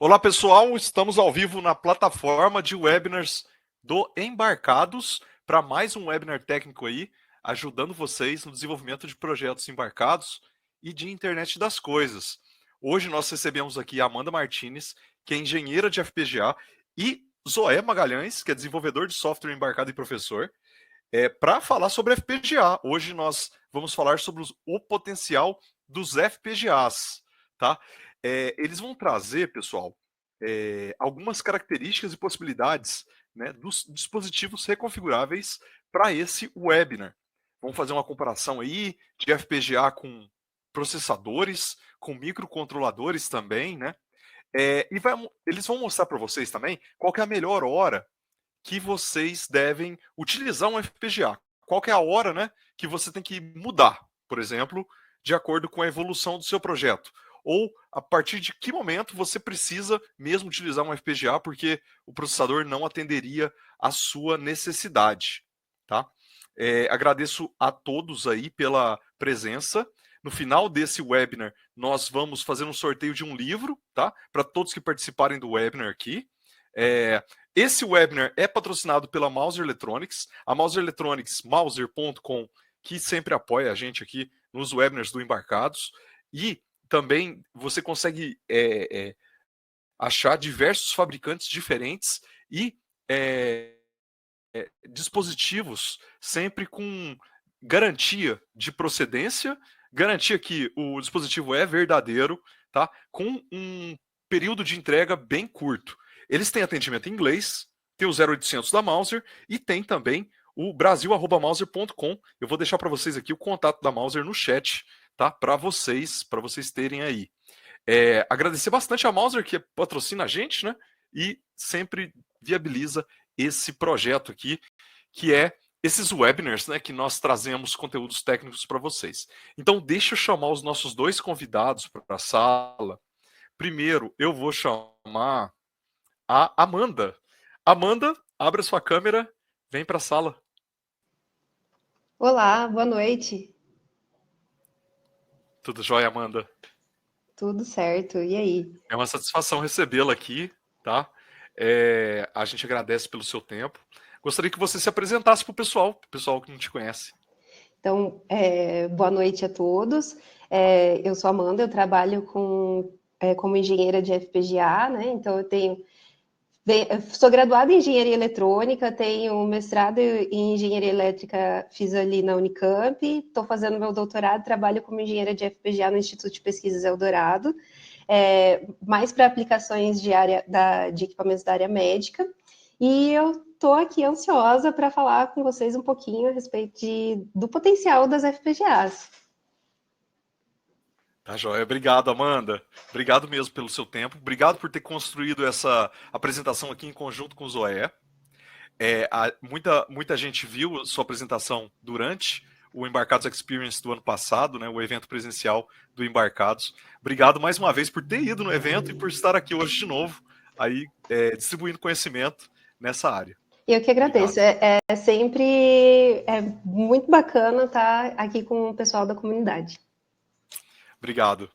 Olá, pessoal. Estamos ao vivo na plataforma de webinars do Embarcados para mais um webinar técnico aí, ajudando vocês no desenvolvimento de projetos embarcados e de internet das coisas. Hoje nós recebemos aqui a Amanda Martins, que é engenheira de FPGA, e Zoé Magalhães, que é desenvolvedor de software embarcado e professor, para falar sobre FPGA. Hoje nós vamos falar sobre o potencial dos FPGAs, tá? Eles vão trazer, pessoal, algumas características e possibilidades, né, dos dispositivos reconfiguráveis para esse webinar. Vamos fazer uma comparação aí de FPGA com processadores, com microcontroladores também, né? Eles vão mostrar para vocês também qual que é a melhor hora que vocês devem utilizar um FPGA. Qual que é a hora, né, que você tem que mudar, por exemplo, de acordo com a evolução do seu projeto. Ou a partir de que momento você precisa mesmo utilizar um FPGA porque o processador não atenderia à sua necessidade, tá? Agradeço a todos aí pela presença. No final desse webinar, nós vamos fazer um sorteio de um livro, tá? Para todos que participarem do webinar aqui. Esse webinar é patrocinado pela Mouser Electronics, a Mouser Electronics, mouser.com, que sempre apoia a gente aqui nos webinars do Embarcados, e também você consegue achar diversos fabricantes diferentes e dispositivos sempre com garantia de procedência, garantia que o dispositivo é verdadeiro, tá? Com um período de entrega bem curto. Eles têm atendimento em inglês, tem o 0800 da Mouser e tem também o brasil@mouser.com. Eu vou deixar para vocês aqui o contato da Mouser no chat, tá? Para vocês terem aí. Agradecer bastante a Mouser, que patrocina a gente, né? E sempre viabiliza esse projeto aqui, que é esses webinars, né, que nós trazemos conteúdos técnicos para vocês. Então, deixa eu chamar os nossos dois convidados para a sala. Primeiro, eu vou chamar a Amanda. Amanda, abre a sua câmera, vem para a sala. Olá, boa noite. Tudo jóia, Amanda? Tudo certo, e aí? É uma satisfação recebê-la aqui, tá? A gente agradece pelo seu tempo. Gostaria que você se apresentasse para o pessoal que não te conhece. Então, boa noite a todos. Eu sou Amanda, eu trabalho como engenheira de FPGA, né? Então, eu sou graduada em engenharia eletrônica, tenho mestrado em engenharia elétrica, fiz ali na Unicamp, estou fazendo meu doutorado, trabalho como engenheira de FPGA no Instituto de Pesquisas Eldorado, mais para aplicações de equipamentos da área médica. E eu estou aqui ansiosa para falar com vocês um pouquinho a respeito do potencial das FPGAs. Tá joia. Obrigado, Amanda. Obrigado mesmo pelo seu tempo. Obrigado por ter construído essa apresentação aqui em conjunto com o Zoé. Muita gente viu sua apresentação durante o Embarcados Experience do ano passado, né, o evento presencial do Embarcados. Obrigado mais uma vez por ter ido no evento e por estar aqui hoje de novo, aí distribuindo conhecimento nessa área. Eu que agradeço. É sempre muito bacana estar aqui com o pessoal da comunidade. Obrigado.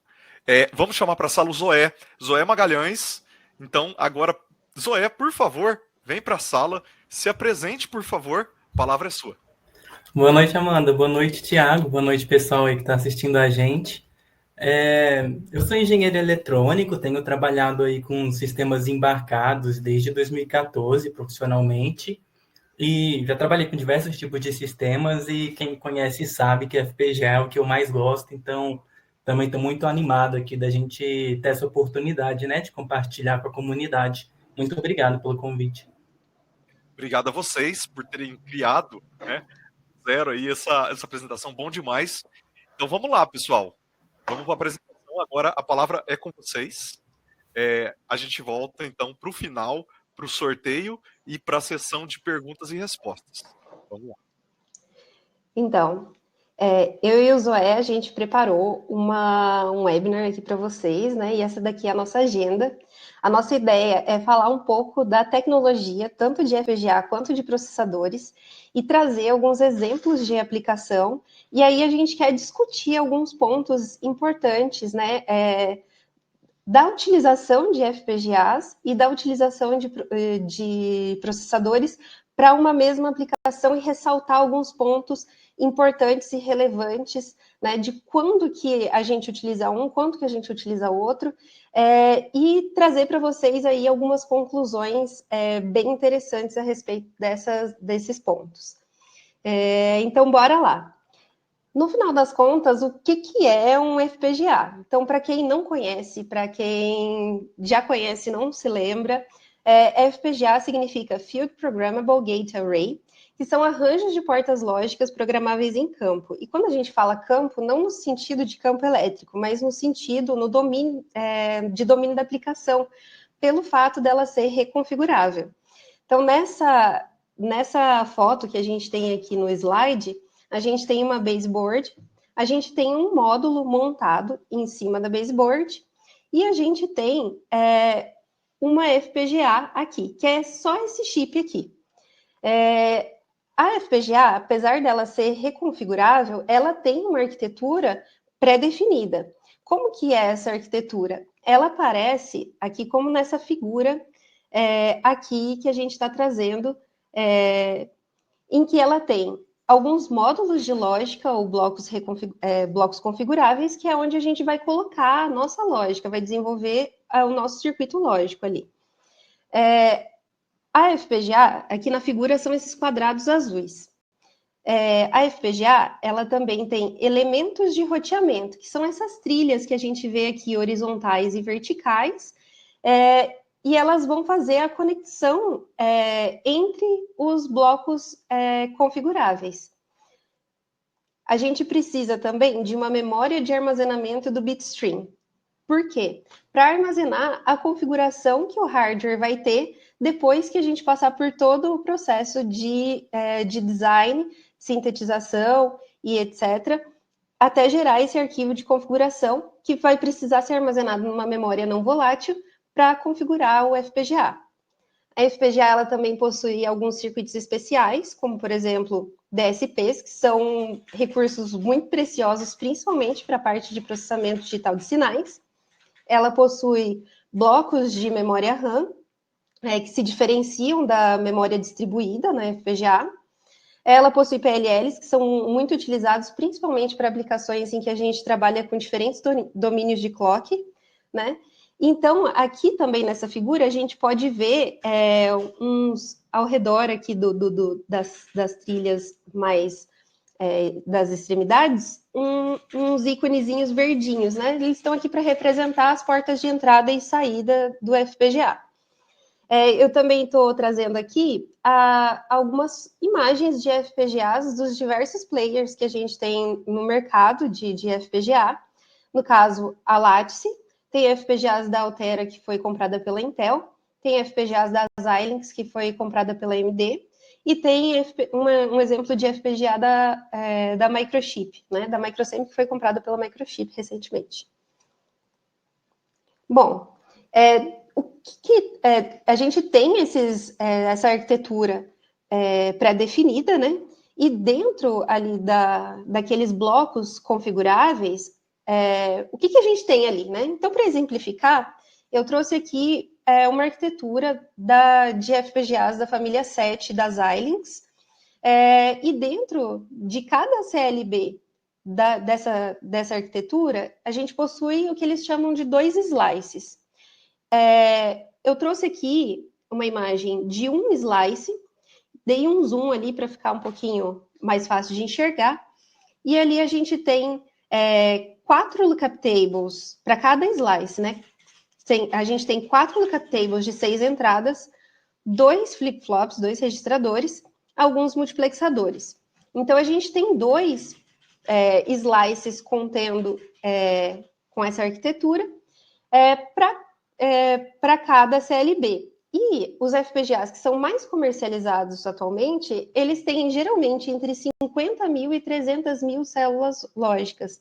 Vamos chamar para a sala o Zoé. Zoé Magalhães. Então, agora, Zoé, por favor, vem para a sala. Se apresente, por favor. A palavra é sua. Boa noite, Amanda. Boa noite, Thiago. Boa noite, pessoal aí que está assistindo a gente. Eu sou engenheiro eletrônico, tenho trabalhado aí com sistemas embarcados desde 2014, profissionalmente, e já trabalhei com diversos tipos de sistemas, e quem me conhece sabe que FPGA é o que eu mais gosto, então também estou muito animado aqui da gente ter essa oportunidade, né, de compartilhar com a comunidade. Muito obrigado pelo convite. Obrigado a vocês por terem criado, né, zero aí essa apresentação, bom demais. Então vamos lá, pessoal. Vamos para a apresentação. Agora a palavra é com vocês. A gente volta então para o final, para o sorteio e para a sessão de perguntas e respostas. Vamos lá. Então, eu e o Zoé, a gente preparou um webinar aqui para vocês, né? E essa daqui é a nossa agenda. A nossa ideia é falar um pouco da tecnologia, tanto de FPGA quanto de processadores, e trazer alguns exemplos de aplicação. E aí a gente quer discutir alguns pontos importantes, né? da utilização de FPGAs e da utilização de processadores para uma mesma aplicação e ressaltar alguns pontos importantes e relevantes, né, de quando que a gente utiliza um, quando que a gente utiliza outro, e trazer para vocês aí algumas conclusões bem interessantes a respeito desses pontos. Então, bora lá. No final das contas, o que é um FPGA? Então, para quem não conhece, para quem já conhece e não se lembra, FPGA significa Field Programmable Gate Array, que são arranjos de portas lógicas programáveis em campo. E quando a gente fala campo, não no sentido de campo elétrico, mas no sentido de domínio da aplicação, pelo fato dela ser reconfigurável. Então, nessa foto que a gente tem aqui no slide, a gente tem uma baseboard, a gente tem um módulo montado em cima da baseboard, e a gente tem uma FPGA aqui, que é só esse chip aqui. A FPGA, apesar dela ser reconfigurável, ela tem uma arquitetura pré-definida. Como que é essa arquitetura? Ela aparece aqui como nessa figura aqui que a gente está trazendo, em que ela tem alguns módulos de lógica ou blocos configuráveis, que é onde a gente vai colocar a nossa lógica, vai desenvolver o nosso circuito lógico ali. A FPGA, aqui na figura, são esses quadrados azuis. A FPGA, ela também tem elementos de roteamento, que são essas trilhas que a gente vê aqui, horizontais e verticais, e elas vão fazer a conexão entre os blocos configuráveis. A gente precisa também de uma memória de armazenamento do bitstream. Por quê? Para armazenar a configuração que o hardware vai ter depois que a gente passar por todo o processo de design, sintetização e etc., até gerar esse arquivo de configuração que vai precisar ser armazenado numa memória não volátil para configurar o FPGA. A FPGA ela também possui alguns circuitos especiais, como, por exemplo, DSPs, que são recursos muito preciosos, principalmente para a parte de processamento digital de sinais. Ela possui blocos de memória RAM, que se diferenciam da memória distribuída na FPGA. Ela possui PLLs, que são muito utilizados principalmente para aplicações em que a gente trabalha com diferentes domínios de clock, né? Então, aqui também nessa figura, a gente pode ver ao redor aqui das trilhas mais das extremidades, uns íconezinhos verdinhos, né? Eles estão aqui para representar as portas de entrada e saída do FPGA. Eu também estou trazendo aqui algumas imagens de FPGAs dos diversos players que a gente tem no mercado de FPGA. No caso, a Lattice, tem FPGAs da Altera, que foi comprada pela Intel, tem FPGAs da Xilinx, que foi comprada pela AMD, e tem um exemplo de FPGA da Microchip, né? Da Microsemi, que foi comprada pela Microchip recentemente. Bom, a gente tem essa arquitetura pré-definida, né? E dentro ali daqueles blocos configuráveis, o que a gente tem ali, né? Então, para exemplificar, eu trouxe aqui uma arquitetura de FPGAs da família 7 da Xilinx, e dentro de cada CLB dessa arquitetura, a gente possui o que eles chamam de 2 slices. Eu trouxe aqui uma imagem de um slice, dei um zoom ali para ficar um pouquinho mais fácil de enxergar, e ali a gente tem 4 lookup tables para cada slice, né? A gente tem 4 lookup tables de 6 entradas, 2 flip-flops, 2 registradores, alguns multiplexadores. Então, a gente tem 2 slices contendo com essa arquitetura para cada CLB. E os FPGAs que são mais comercializados atualmente, eles têm geralmente entre 50 mil e 300 mil células lógicas.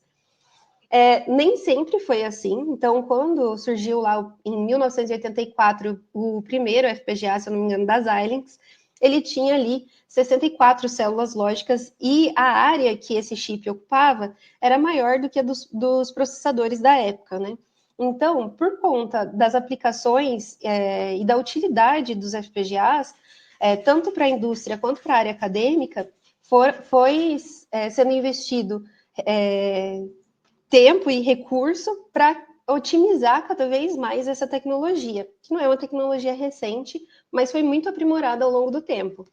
Nem sempre foi assim. Então, quando surgiu lá em 1984 o primeiro FPGA, se eu não me engano, da Xilinx, ele tinha ali 64 células lógicas e a área que esse chip ocupava era maior do que a dos processadores da época, né? Então, por conta das aplicações e da utilidade dos FPGAs, tanto para a indústria quanto para a área acadêmica, foi sendo investido tempo e recurso para otimizar cada vez mais essa tecnologia, que não é uma tecnologia recente, mas foi muito aprimorada ao longo do tempo.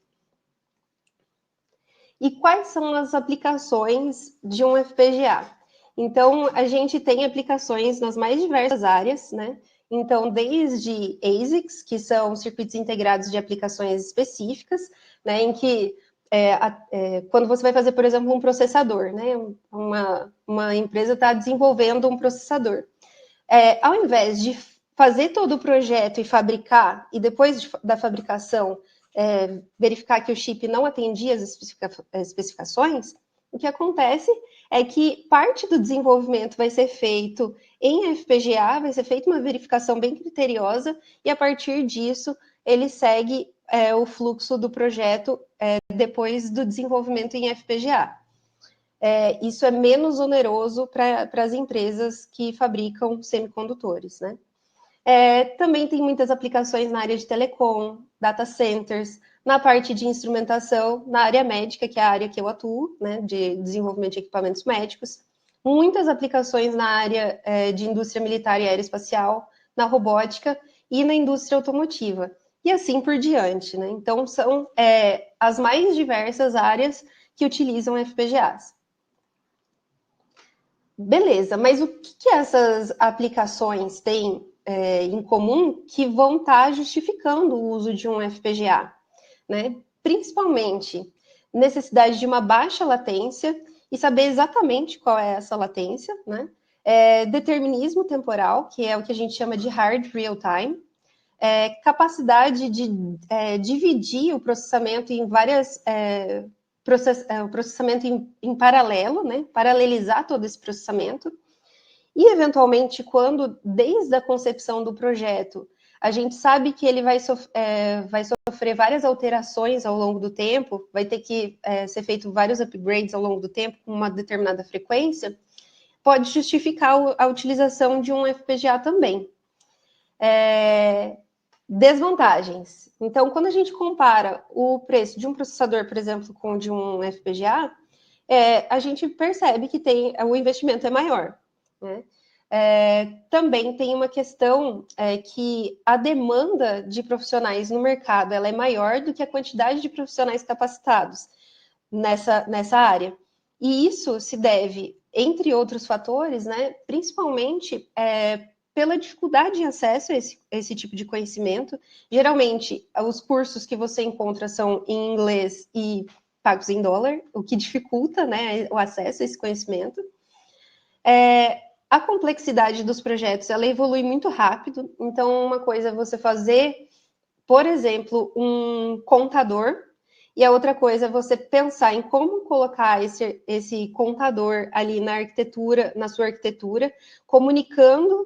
E quais são as aplicações de um FPGA? Então, a gente tem aplicações nas mais diversas áreas, né? Então, desde ASICs, que são circuitos integrados de aplicações específicas, né, em que quando você vai fazer, por exemplo, um processador, né? Uma empresa está desenvolvendo um processador. Ao invés de fazer todo o projeto e fabricar, e depois da fabricação verificar que o chip não atendia as especificações, o que acontece é que parte do desenvolvimento vai ser feito em FPGA, vai ser feita uma verificação bem criteriosa, e a partir disso ele segue o fluxo do projeto depois do desenvolvimento em FPGA. Isso é menos oneroso para as empresas que fabricam semicondutores, né? Também tem muitas aplicações na área de telecom, data centers, na parte de instrumentação, na área médica, que é a área que eu atuo, né, de desenvolvimento de equipamentos médicos, muitas aplicações na área de indústria militar e aeroespacial, na robótica e na indústria automotiva, e assim por diante, né? Então, são as mais diversas áreas que utilizam FPGAs. Beleza, mas o que essas aplicações têm em comum que vão estar justificando o uso de um FPGA, né? Principalmente necessidade de uma baixa latência e saber exatamente qual é essa latência, né? Determinismo temporal, que é o que a gente chama de hard real time, capacidade de dividir o processamento em várias processamento em paralelo, né? Paralelizar todo esse processamento. E, eventualmente, quando, desde a concepção do projeto, a gente sabe que ele vai sofrer várias alterações ao longo do tempo, vai ter que ser feito vários upgrades ao longo do tempo, com uma determinada frequência, pode justificar a utilização de um FPGA também. Desvantagens. Então, quando a gente compara o preço de um processador, por exemplo, com o de um FPGA, a gente percebe que o investimento é maior, né? Também tem uma questão que a demanda de profissionais no mercado ela é maior do que a quantidade de profissionais capacitados nessa área. E isso se deve, entre outros fatores, né, principalmente pela dificuldade em acesso a esse tipo de conhecimento. Geralmente, os cursos que você encontra são em inglês e pagos em dólar, o que dificulta, né, o acesso a esse conhecimento. A complexidade dos projetos, ela evolui muito rápido. Então, uma coisa é você fazer, por exemplo, um contador, e a outra coisa é você pensar em como colocar esse contador ali na sua arquitetura, comunicando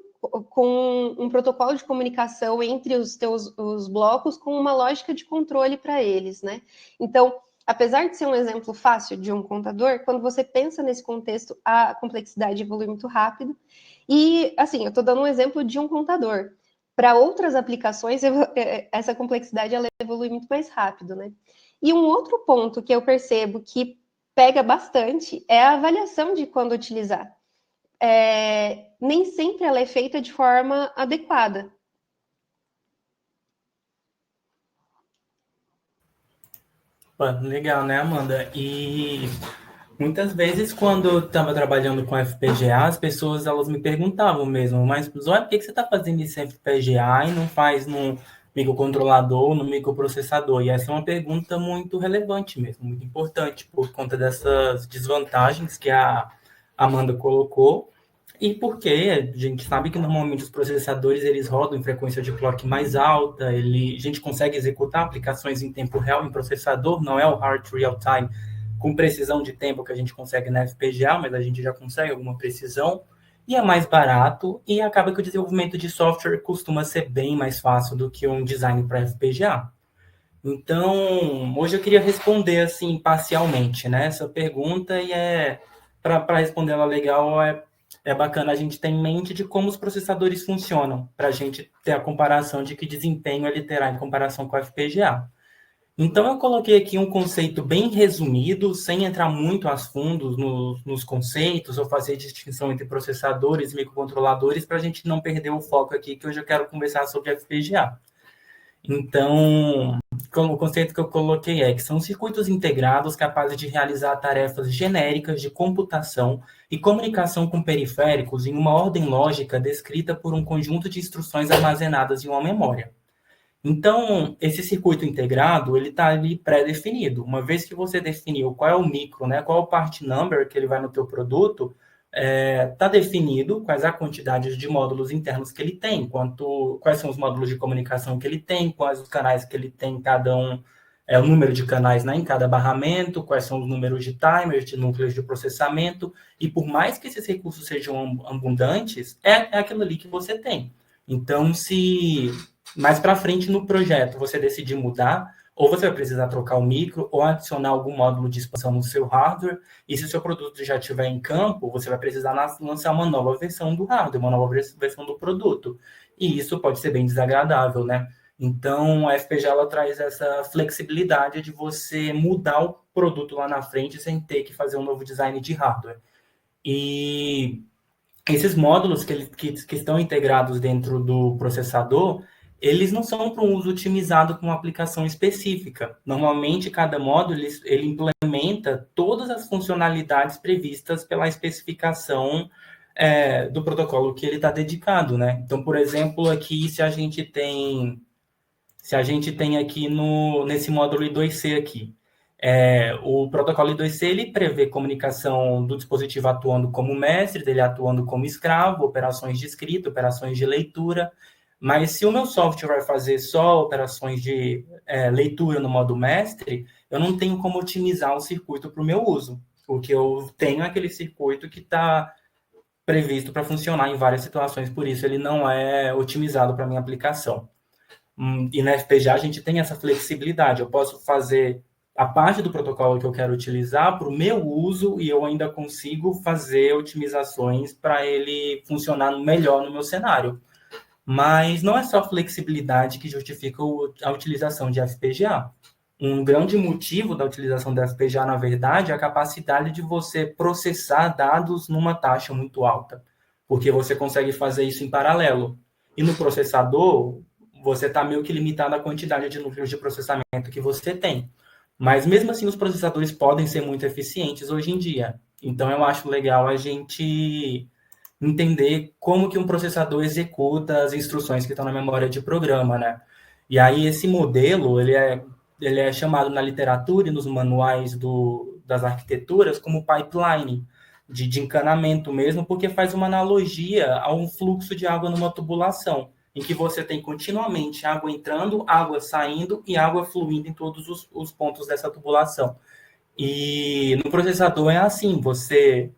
com um protocolo de comunicação entre os blocos, com uma lógica de controle para eles, né? Então, apesar de ser um exemplo fácil de um contador, quando você pensa nesse contexto, a complexidade evolui muito rápido. E, assim, eu estou dando um exemplo de um contador. Para outras aplicações, essa complexidade ela evolui muito mais rápido, né? E um outro ponto que eu percebo que pega bastante é a avaliação de quando utilizar. Nem sempre ela é feita de forma adequada. Pô, legal, né, Amanda? E muitas vezes, quando eu estava trabalhando com FPGA, as pessoas elas me perguntavam mesmo, mas Zóia, por que você está fazendo isso em FPGA e não faz no microcontrolador, no microprocessador? E essa é uma pergunta muito relevante mesmo, muito importante, por conta dessas desvantagens que a Amanda colocou. E porque a gente sabe que normalmente os processadores eles rodam em frequência de clock mais alta, a gente consegue executar aplicações em tempo real em processador, não é o hard real time com precisão de tempo que a gente consegue na FPGA, mas a gente já consegue alguma precisão, e é mais barato, e acaba que o desenvolvimento de software costuma ser bem mais fácil do que um design para FPGA. Então, hoje eu queria responder assim parcialmente, né, essa pergunta, e para responder ela legal é bacana a gente ter em mente de como os processadores funcionam, para a gente ter a comparação de que desempenho ele terá em comparação com o FPGA. Então, eu coloquei aqui um conceito bem resumido, sem entrar muito a fundo nos conceitos, ou fazer distinção entre processadores e microcontroladores, para a gente não perder o foco aqui, que hoje eu quero conversar sobre FPGA. Então, o conceito que eu coloquei é que são circuitos integrados capazes de realizar tarefas genéricas de computação e comunicação com periféricos em uma ordem lógica descrita por um conjunto de instruções armazenadas em uma memória. Então, esse circuito integrado, ele está ali pré-definido. Uma vez que você definiu qual é o micro, né, qual é o part number que ele vai no teu produto, está definido quais a quantidade de módulos internos que ele tem, quais são os módulos de comunicação que ele tem, quais os canais que ele tem, cada um, o número de canais, né, em cada barramento, quais são os números de timers, de núcleos de processamento, e por mais que esses recursos sejam abundantes, é aquilo ali que você tem. Então, se mais para frente no projeto você decidir mudar, ou você vai precisar trocar o micro, ou adicionar algum módulo de expansão no seu hardware, e se o seu produto já estiver em campo, você vai precisar lançar uma nova versão do hardware, uma nova versão do produto. E isso pode ser bem desagradável, né? Então, a FPGA ela traz essa flexibilidade de você mudar o produto lá na frente sem ter que fazer um novo design de hardware. E esses módulos que estão integrados dentro do processador, eles não são para um uso otimizado com uma aplicação específica. Normalmente, cada módulo ele implementa todas as funcionalidades previstas pela especificação do protocolo que ele está dedicado, né? Então, por exemplo, aqui, se a gente tem aqui nesse módulo I2C aqui, o protocolo I2C ele prevê comunicação do dispositivo atuando como mestre, dele atuando como escravo, operações de escrita, operações de leitura. Mas se o meu software vai fazer só operações de leitura no modo mestre, eu não tenho como otimizar o circuito para o meu uso. O que eu tenho é aquele circuito que está previsto para funcionar em várias situações, por isso ele não é otimizado para a minha aplicação. E na FPGA a gente tem essa flexibilidade, eu posso fazer a parte do protocolo que eu quero utilizar para o meu uso e eu ainda consigo fazer otimizações para ele funcionar melhor no meu cenário. Mas não é só flexibilidade que justifica a utilização de FPGA. Um grande motivo da utilização da FPGA, na verdade, é a capacidade de você processar dados numa taxa muito alta, porque você consegue fazer isso em paralelo. E no processador, você está meio que limitado à quantidade de núcleos de processamento que você tem. Mas mesmo assim, os processadores podem ser muito eficientes hoje em dia. Então, eu acho legal a gente entender como que um processador executa as instruções que estão na memória de programa, né? E aí esse modelo, ele é chamado na literatura e nos manuais das arquiteturas como pipeline, de encanamento mesmo, porque faz uma analogia a um fluxo de água numa tubulação, em que você tem continuamente água entrando, água saindo e água fluindo em todos os pontos dessa tubulação. E no processador é assim,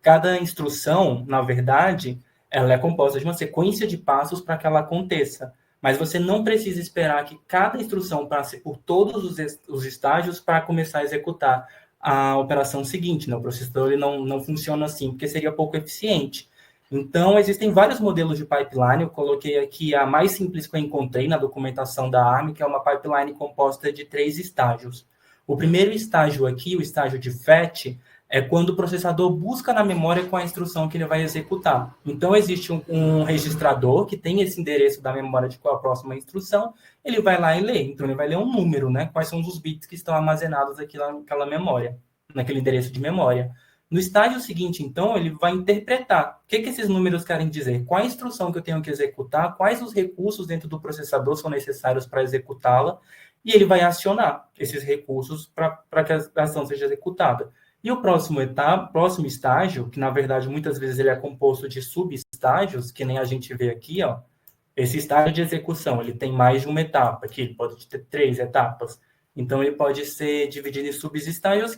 cada instrução, na verdade, ela é composta de uma sequência de passos para que ela aconteça. Mas você não precisa esperar que cada instrução passe por todos os estágios para começar a executar a operação seguinte, né? O processador ele não funciona assim, porque seria pouco eficiente. Então, existem vários modelos de pipeline. Eu coloquei aqui a mais simples que eu encontrei na documentação da ARM, que é uma pipeline composta de 3 estágios. O primeiro estágio aqui, o estágio de fetch, é quando o processador busca na memória com a instrução que ele vai executar. Então, existe um registrador que tem esse endereço da memória de qual a próxima instrução, ele vai lá e lê. Então, ele vai ler um número, né? Quais são os bits que estão armazenados aqui naquela memória, naquele endereço de memória. No estágio seguinte, então, ele vai interpretar o que esses números querem dizer, qual a instrução que eu tenho que executar, quais os recursos dentro do processador são necessários para executá-la, e ele vai acionar esses recursos para que a ação seja executada. E o próximo estágio, que na verdade muitas vezes ele é composto de subestágios, que nem a gente vê aqui, ó, esse estágio de execução, ele tem mais de uma etapa, que ele pode ter 3 etapas. Então, ele pode ser dividido em subestágios,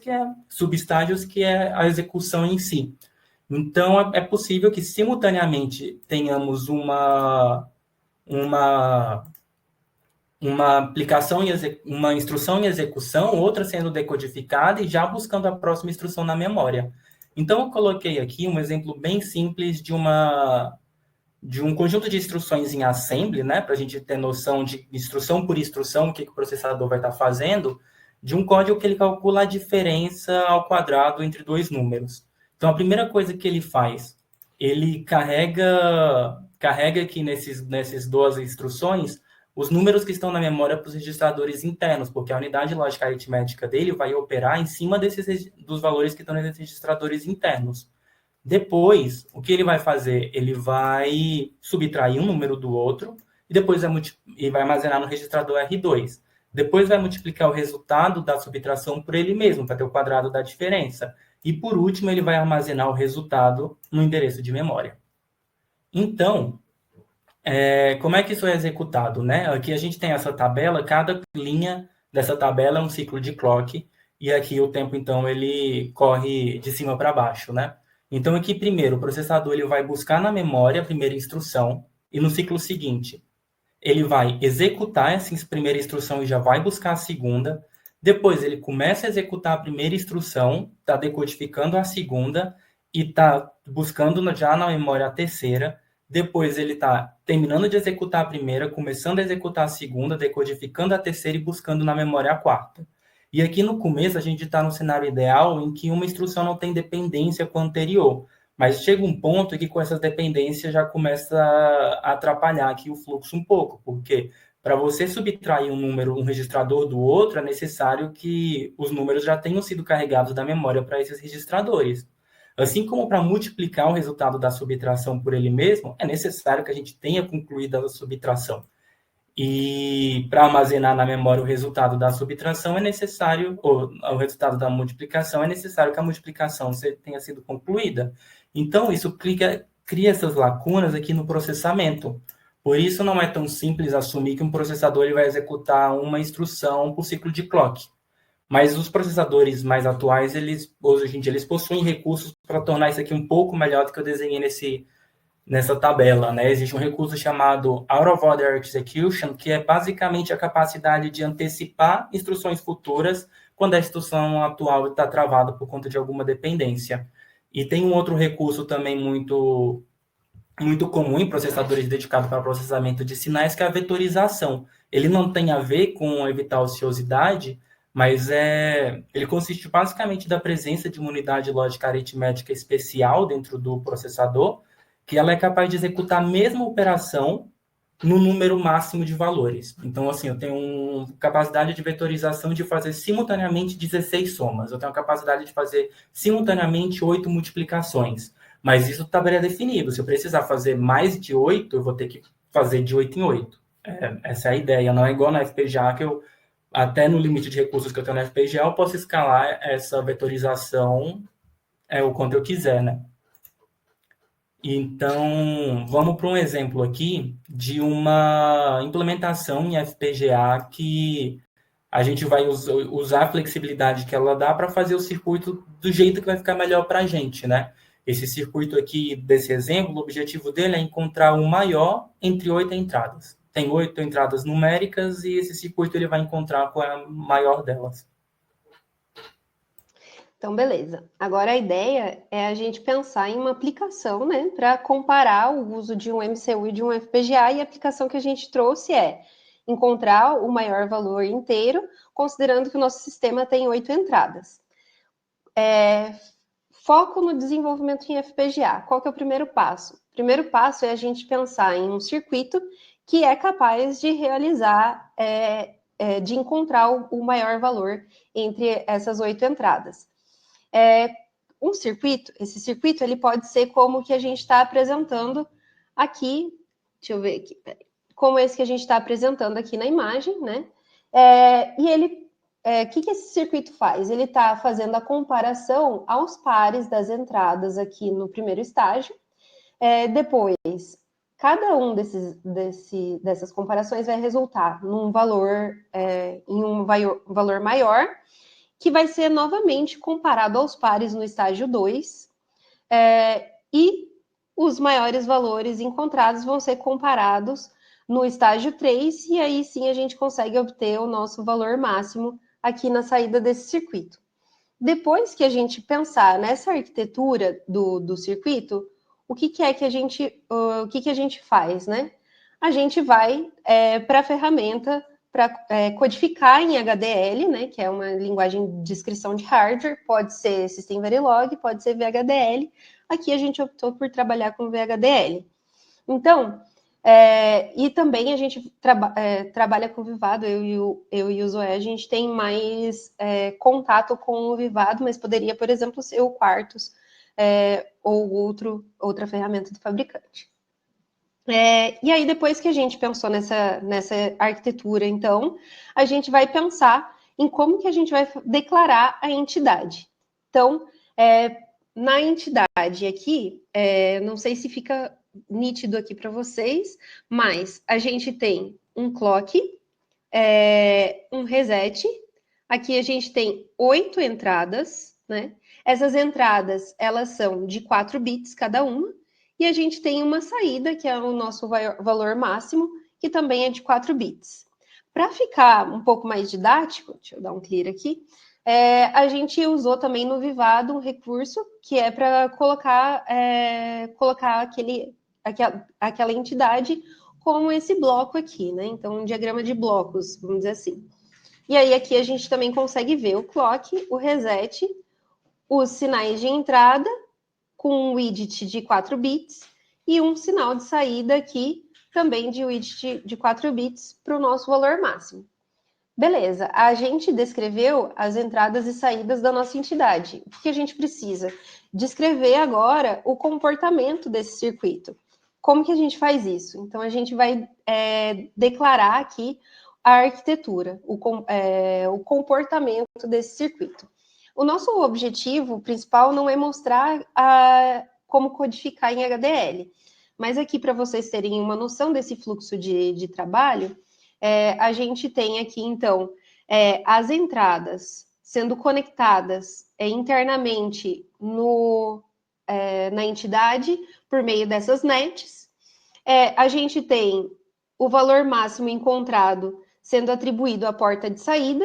que é a execução em si. Então, é possível que, simultaneamente, tenhamos uma aplicação, uma instrução em execução, outra sendo decodificada e já buscando a próxima instrução na memória. Então, eu coloquei aqui um exemplo bem simples de um conjunto de instruções em assembly, né, para a gente ter noção de instrução por instrução, o que o processador vai estar fazendo, de um código que ele calcula a diferença ao quadrado entre dois números. Então, a primeira coisa que ele faz, ele carrega aqui nessas duas instruções os números que estão na memória para os registradores internos, porque a unidade lógica aritmética dele vai operar em cima dos valores que estão nesses registradores internos. Depois, o que ele vai fazer? Ele vai subtrair um número do outro e depois vai armazenar no registrador R2. Depois vai multiplicar o resultado da subtração por ele mesmo, para ter o quadrado da diferença. E por último, ele vai armazenar o resultado no endereço de memória. Então, como é que isso é executado, né? Aqui a gente tem essa tabela, cada linha dessa tabela é um ciclo de clock, e aqui o tempo, então, ele corre de cima para baixo, né? Então, aqui, primeiro, o processador ele vai buscar na memória a primeira instrução, e no ciclo seguinte, ele vai executar essa primeira instrução e já vai buscar a segunda. Depois, ele começa a executar a primeira instrução, está decodificando a segunda e está buscando já na memória a terceira. Depois, ele está terminando de executar a primeira, começando a executar a segunda, decodificando a terceira e buscando na memória a quarta. E aqui no começo, a gente está no cenário ideal em que uma instrução não tem dependência com a anterior. Mas chega um ponto em que com essas dependências já começa a atrapalhar aqui o fluxo um pouco, porque para você subtrair um registrador do outro, é necessário que os números já tenham sido carregados da memória para esses registradores. Assim como para multiplicar o resultado da subtração por ele mesmo, é necessário que a gente tenha concluído a subtração. E para armazenar na memória o resultado da subtração é necessário, ou o resultado da multiplicação, é necessário que a multiplicação tenha sido concluída. Então, isso cria essas lacunas aqui no processamento. Por isso, não é tão simples assumir que um processador ele vai executar uma instrução por ciclo de clock. Mas os processadores mais atuais, hoje em dia, eles possuem recursos para tornar isso aqui um pouco melhor do que eu desenhei nessa tabela, né? Existe um recurso chamado Out of Order Execution, que é basicamente a capacidade de antecipar instruções futuras quando a instrução atual está travada por conta de alguma dependência. E tem um outro recurso também muito comum em processadores dedicados para processamento de sinais, que é a vetorização. Ele não tem a ver com evitar ociosidade, mas ele consiste basicamente da presença de uma unidade lógica aritmética especial dentro do processador, que ela é capaz de executar a mesma operação no número máximo de valores. Então, assim, eu tenho capacidade de vetorização de fazer simultaneamente 16 somas. Eu tenho a capacidade de fazer simultaneamente 8 multiplicações. Mas isso está pré-definido. Se eu precisar fazer mais de 8, eu vou ter que fazer de 8 em 8. Essa é a ideia. Não é igual na FPGA, que eu, até no limite de recursos que eu tenho na FPGA, eu posso escalar essa vetorização o quanto eu quiser, né? Então, vamos para um exemplo aqui de uma implementação em FPGA que a gente vai usar a flexibilidade que ela dá para fazer o circuito do jeito que vai ficar melhor para a gente, né? Esse circuito aqui, desse exemplo, o objetivo dele é encontrar o maior entre 8 entradas. Tem 8 entradas numéricas e esse circuito ele vai encontrar qual é a maior delas. Então, beleza. Agora a ideia é a gente pensar em uma aplicação, né, para comparar o uso de um MCU e de um FPGA, e a aplicação que a gente trouxe é encontrar o maior valor inteiro, considerando que o nosso sistema tem 8 entradas. Foco no desenvolvimento em FPGA. Qual que é o primeiro passo? O primeiro passo é a gente pensar em um circuito que é capaz de realizar, de encontrar o maior valor entre essas 8 entradas. Esse circuito ele pode ser como o que a gente está apresentando aqui, deixa eu ver aqui, como esse que a gente está apresentando aqui na imagem, né? E ele, que esse circuito faz? Ele está fazendo a comparação aos pares das entradas aqui no primeiro estágio. Depois, cada um dessas comparações vai resultar num valor, em um valor maior, que vai ser novamente comparado aos pares no estágio 2, e os maiores valores encontrados vão ser comparados no estágio 3, e aí sim a gente consegue obter o nosso valor máximo aqui na saída desse circuito. depois que a gente pensar nessa arquitetura do circuito, o que é que a gente faz, né? A gente vai para a ferramenta para codificar em HDL, né? Que é uma linguagem de descrição de hardware, pode ser System Verilog, pode ser VHDL. Aqui a gente optou por trabalhar com VHDL. Então, e também a gente trabalha com o Vivado, eu e o Zoé, a gente tem mais contato com o Vivado, mas poderia, por exemplo, ser o Quartus ou outra ferramenta do fabricante. E aí, depois que a gente pensou nessa arquitetura, então, a gente vai pensar em como que a gente vai declarar a entidade. Então, na entidade aqui, não sei se fica nítido aqui para vocês, mas a gente tem um clock, um reset, aqui a gente tem 8 entradas, né? Essas entradas, elas são de 4 bits cada uma, e a gente tem uma saída, que é o nosso valor máximo, que também é de 4 bits. Para ficar um pouco mais didático, deixa eu dar um clear aqui, a gente usou também no Vivado um recurso que é para colocar aquela entidade como esse bloco aqui, né? Então, um diagrama de blocos, vamos dizer assim. E aí, aqui a gente também consegue ver o clock, o reset, os sinais de entrada, com um widget de 4 bits, e um sinal de saída aqui, também de widget de 4 bits, para o nosso valor máximo. Beleza, a gente descreveu as entradas e saídas da nossa entidade. O que a gente precisa? Descrever agora o comportamento desse circuito. Como que a gente faz isso? Então, a gente vai declarar aqui a arquitetura, o comportamento desse circuito. O nosso objetivo principal não é mostrar como codificar em HDL, mas aqui, para vocês terem uma noção desse fluxo de trabalho, a gente tem aqui, então, as entradas sendo conectadas internamente na entidade por meio dessas nets. A gente tem o valor máximo encontrado sendo atribuído à porta de saída,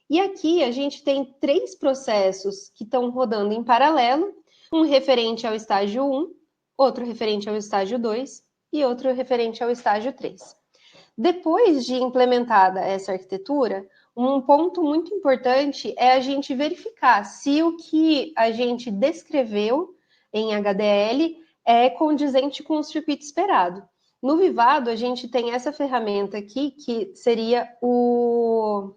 e aqui a gente tem 3 processos que estão rodando em paralelo, um referente ao estágio 1, outro referente ao estágio 2 e outro referente ao estágio 3. Depois de implementada essa arquitetura, um ponto muito importante é a gente verificar se o que a gente descreveu em HDL é condizente com o circuito esperado. No Vivado, a gente tem essa ferramenta aqui, que seria o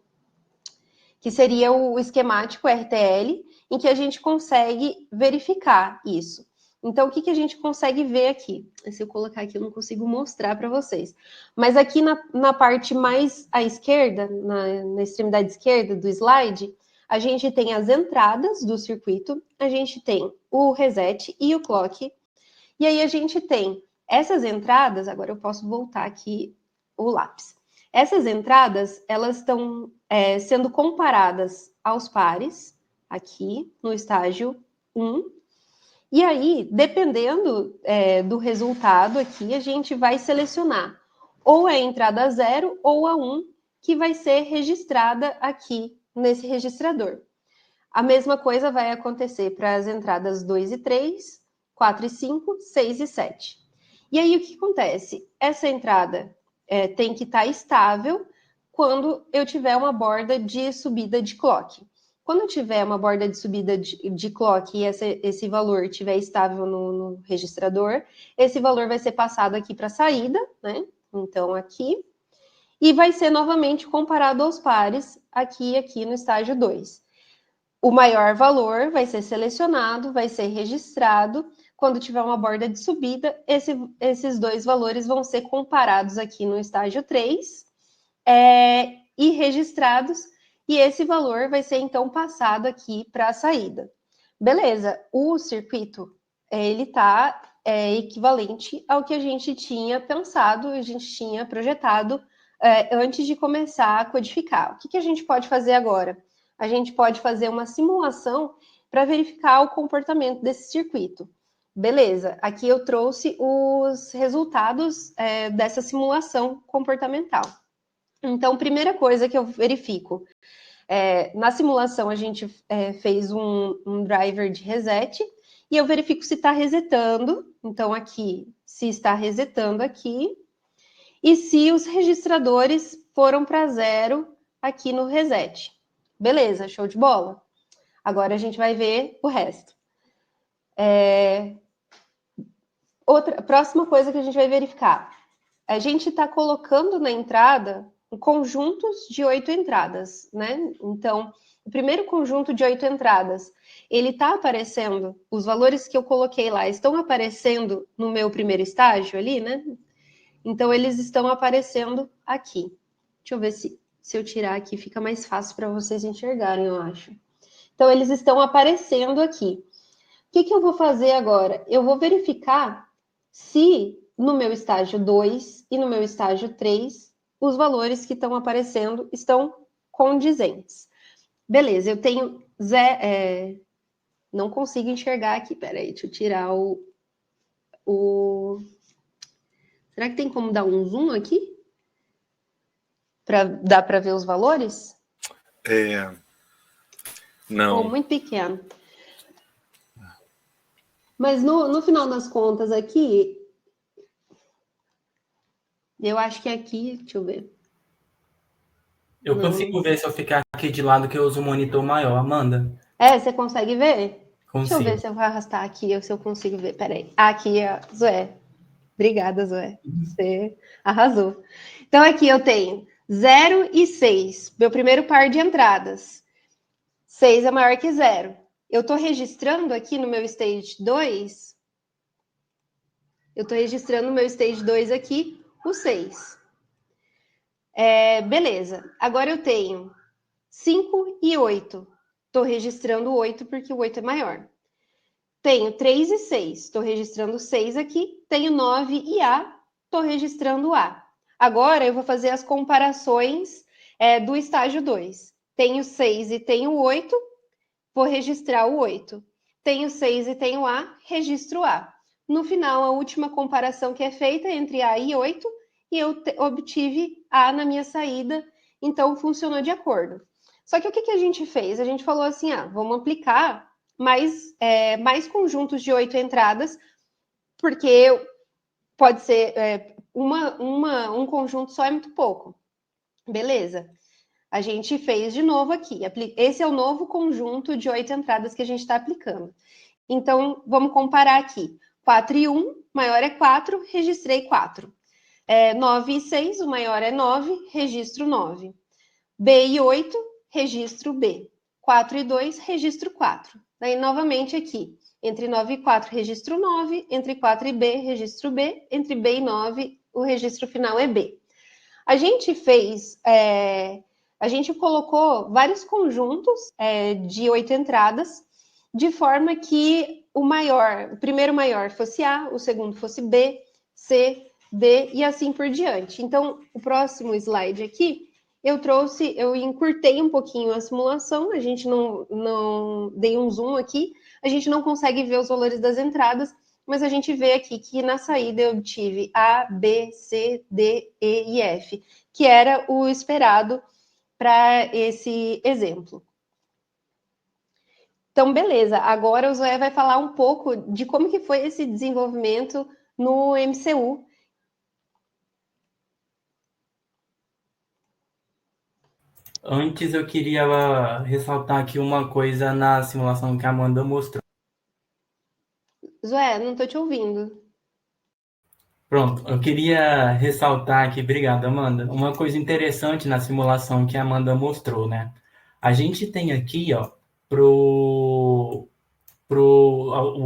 esquemático RTL, em que a gente consegue verificar isso. Então, o que a gente consegue ver aqui? Se eu colocar aqui, eu não consigo mostrar para vocês. Mas aqui na parte mais à esquerda, na extremidade esquerda do slide, a gente tem as entradas do circuito, a gente tem o reset e o clock, e aí a gente tem essas entradas, agora eu posso voltar aqui o lápis. Essas entradas, elas estão sendo comparadas aos pares, aqui no estágio 1, e aí, dependendo do resultado aqui, a gente vai selecionar ou a entrada 0 ou a 1, que vai ser registrada aqui nesse registrador. A mesma coisa vai acontecer para as entradas 2 e 3, 4 e 5, 6 e 7. E aí, o que acontece? Essa entrada tem que estar estável quando eu tiver uma borda de subida de clock. Quando eu tiver uma borda de subida de clock e esse valor estiver estável no registrador, esse valor vai ser passado aqui para a saída, né? Então, aqui. E vai ser novamente comparado aos pares aqui e aqui no estágio 2. O maior valor vai ser selecionado, vai ser registrado. Quando tiver uma borda de subida, esses 2 valores vão ser comparados aqui no estágio 3 e registrados. E esse valor vai ser, então, passado aqui para a saída. Beleza, o circuito, ele está equivalente ao que a gente tinha pensado, a gente tinha projetado antes de começar a codificar. O que a gente pode fazer agora? A gente pode fazer uma simulação para verificar o comportamento desse circuito. Beleza, aqui eu trouxe os resultados dessa simulação comportamental. Então, primeira coisa que eu verifico, Na simulação, a gente fez um driver de reset e eu verifico se está resetando. Então, aqui, se está resetando aqui. E se os registradores foram para 0 aqui no reset. Beleza, show de bola. Agora a gente vai ver o resto. Próxima coisa que a gente vai verificar. A gente está colocando na entrada conjuntos de 8 entradas, né? Então, o primeiro conjunto de 8 entradas, ele está aparecendo, os valores que eu coloquei lá estão aparecendo no meu primeiro estágio ali, né? Então, eles estão aparecendo aqui. Deixa eu ver se eu tirar aqui fica mais fácil para vocês enxergarem, eu acho. Então, eles estão aparecendo aqui. O que eu vou fazer agora? Eu vou verificar se no meu estágio 2 e no meu estágio 3, os valores que estão aparecendo estão condizentes. Beleza, eu tenho... não consigo enxergar aqui. Peraí, deixa eu tirar Será que tem como dar um zoom aqui? Dá para ver os valores? Não. Ou muito pequeno. Mas no final das contas aqui, eu acho que aqui, deixa eu ver. Eu consigo ver se eu ficar aqui de lado que eu uso um monitor maior, Amanda. Você consegue ver? Consigo. Deixa eu ver se eu vou arrastar aqui ou se eu consigo ver. Peraí. Aqui, Zoé. Obrigada, Zoé. Você arrasou. Então, aqui eu tenho 0 e 6. Meu primeiro par de entradas. 6 é maior que 0. Eu estou registrando aqui no meu stage 2. Eu estou registrando no meu stage 2 aqui o 6. Beleza. Agora eu tenho 5 e 8. Estou registrando o 8 porque o 8 é maior. Tenho 3 e 6. Estou registrando o 6 aqui. Tenho 9 e A. Estou registrando o A. Agora eu vou fazer as comparações do estágio 2. Tenho 6 e tenho 8. Vou registrar o 8. Tenho 6 e tenho A. Registro A. No final, a última comparação que é feita entre A e 8. E eu obtive A na minha saída. Então, funcionou de acordo. Só que o que a gente fez? A gente falou assim, vamos aplicar mais conjuntos de 8 entradas, porque pode ser um conjunto só é muito pouco. Beleza. A gente fez de novo aqui. Esse é o novo conjunto de 8 entradas que a gente está aplicando. Então, vamos comparar aqui. 4 e 1, maior é 4, registrei 4. 9 e 6, o maior é 9, registro 9. B e 8, registro B. 4 e 2, registro 4. Daí, novamente aqui, entre 9 e 4, registro 9. Entre 4 e B, registro B. Entre B e 9, o registro final é B. A gente fez... a gente colocou vários conjuntos de 8 entradas, de forma que o primeiro maior fosse A, o segundo fosse B, C, D e assim por diante. Então, o próximo slide aqui, eu encurtei um pouquinho a simulação, a gente não dei um zoom aqui, a gente não consegue ver os valores das entradas, mas a gente vê aqui que na saída eu obtive A, B, C, D, E e F, que era o esperado para esse exemplo. Então, beleza. Agora o Zoé vai falar um pouco de como que foi esse desenvolvimento no MCU. Antes eu queria ressaltar aqui uma coisa na simulação que a Amanda mostrou. Zoé, não estou te ouvindo. Pronto, eu queria ressaltar aqui, obrigado, Amanda, uma coisa interessante na simulação que a Amanda mostrou, né? A gente tem aqui, ó, o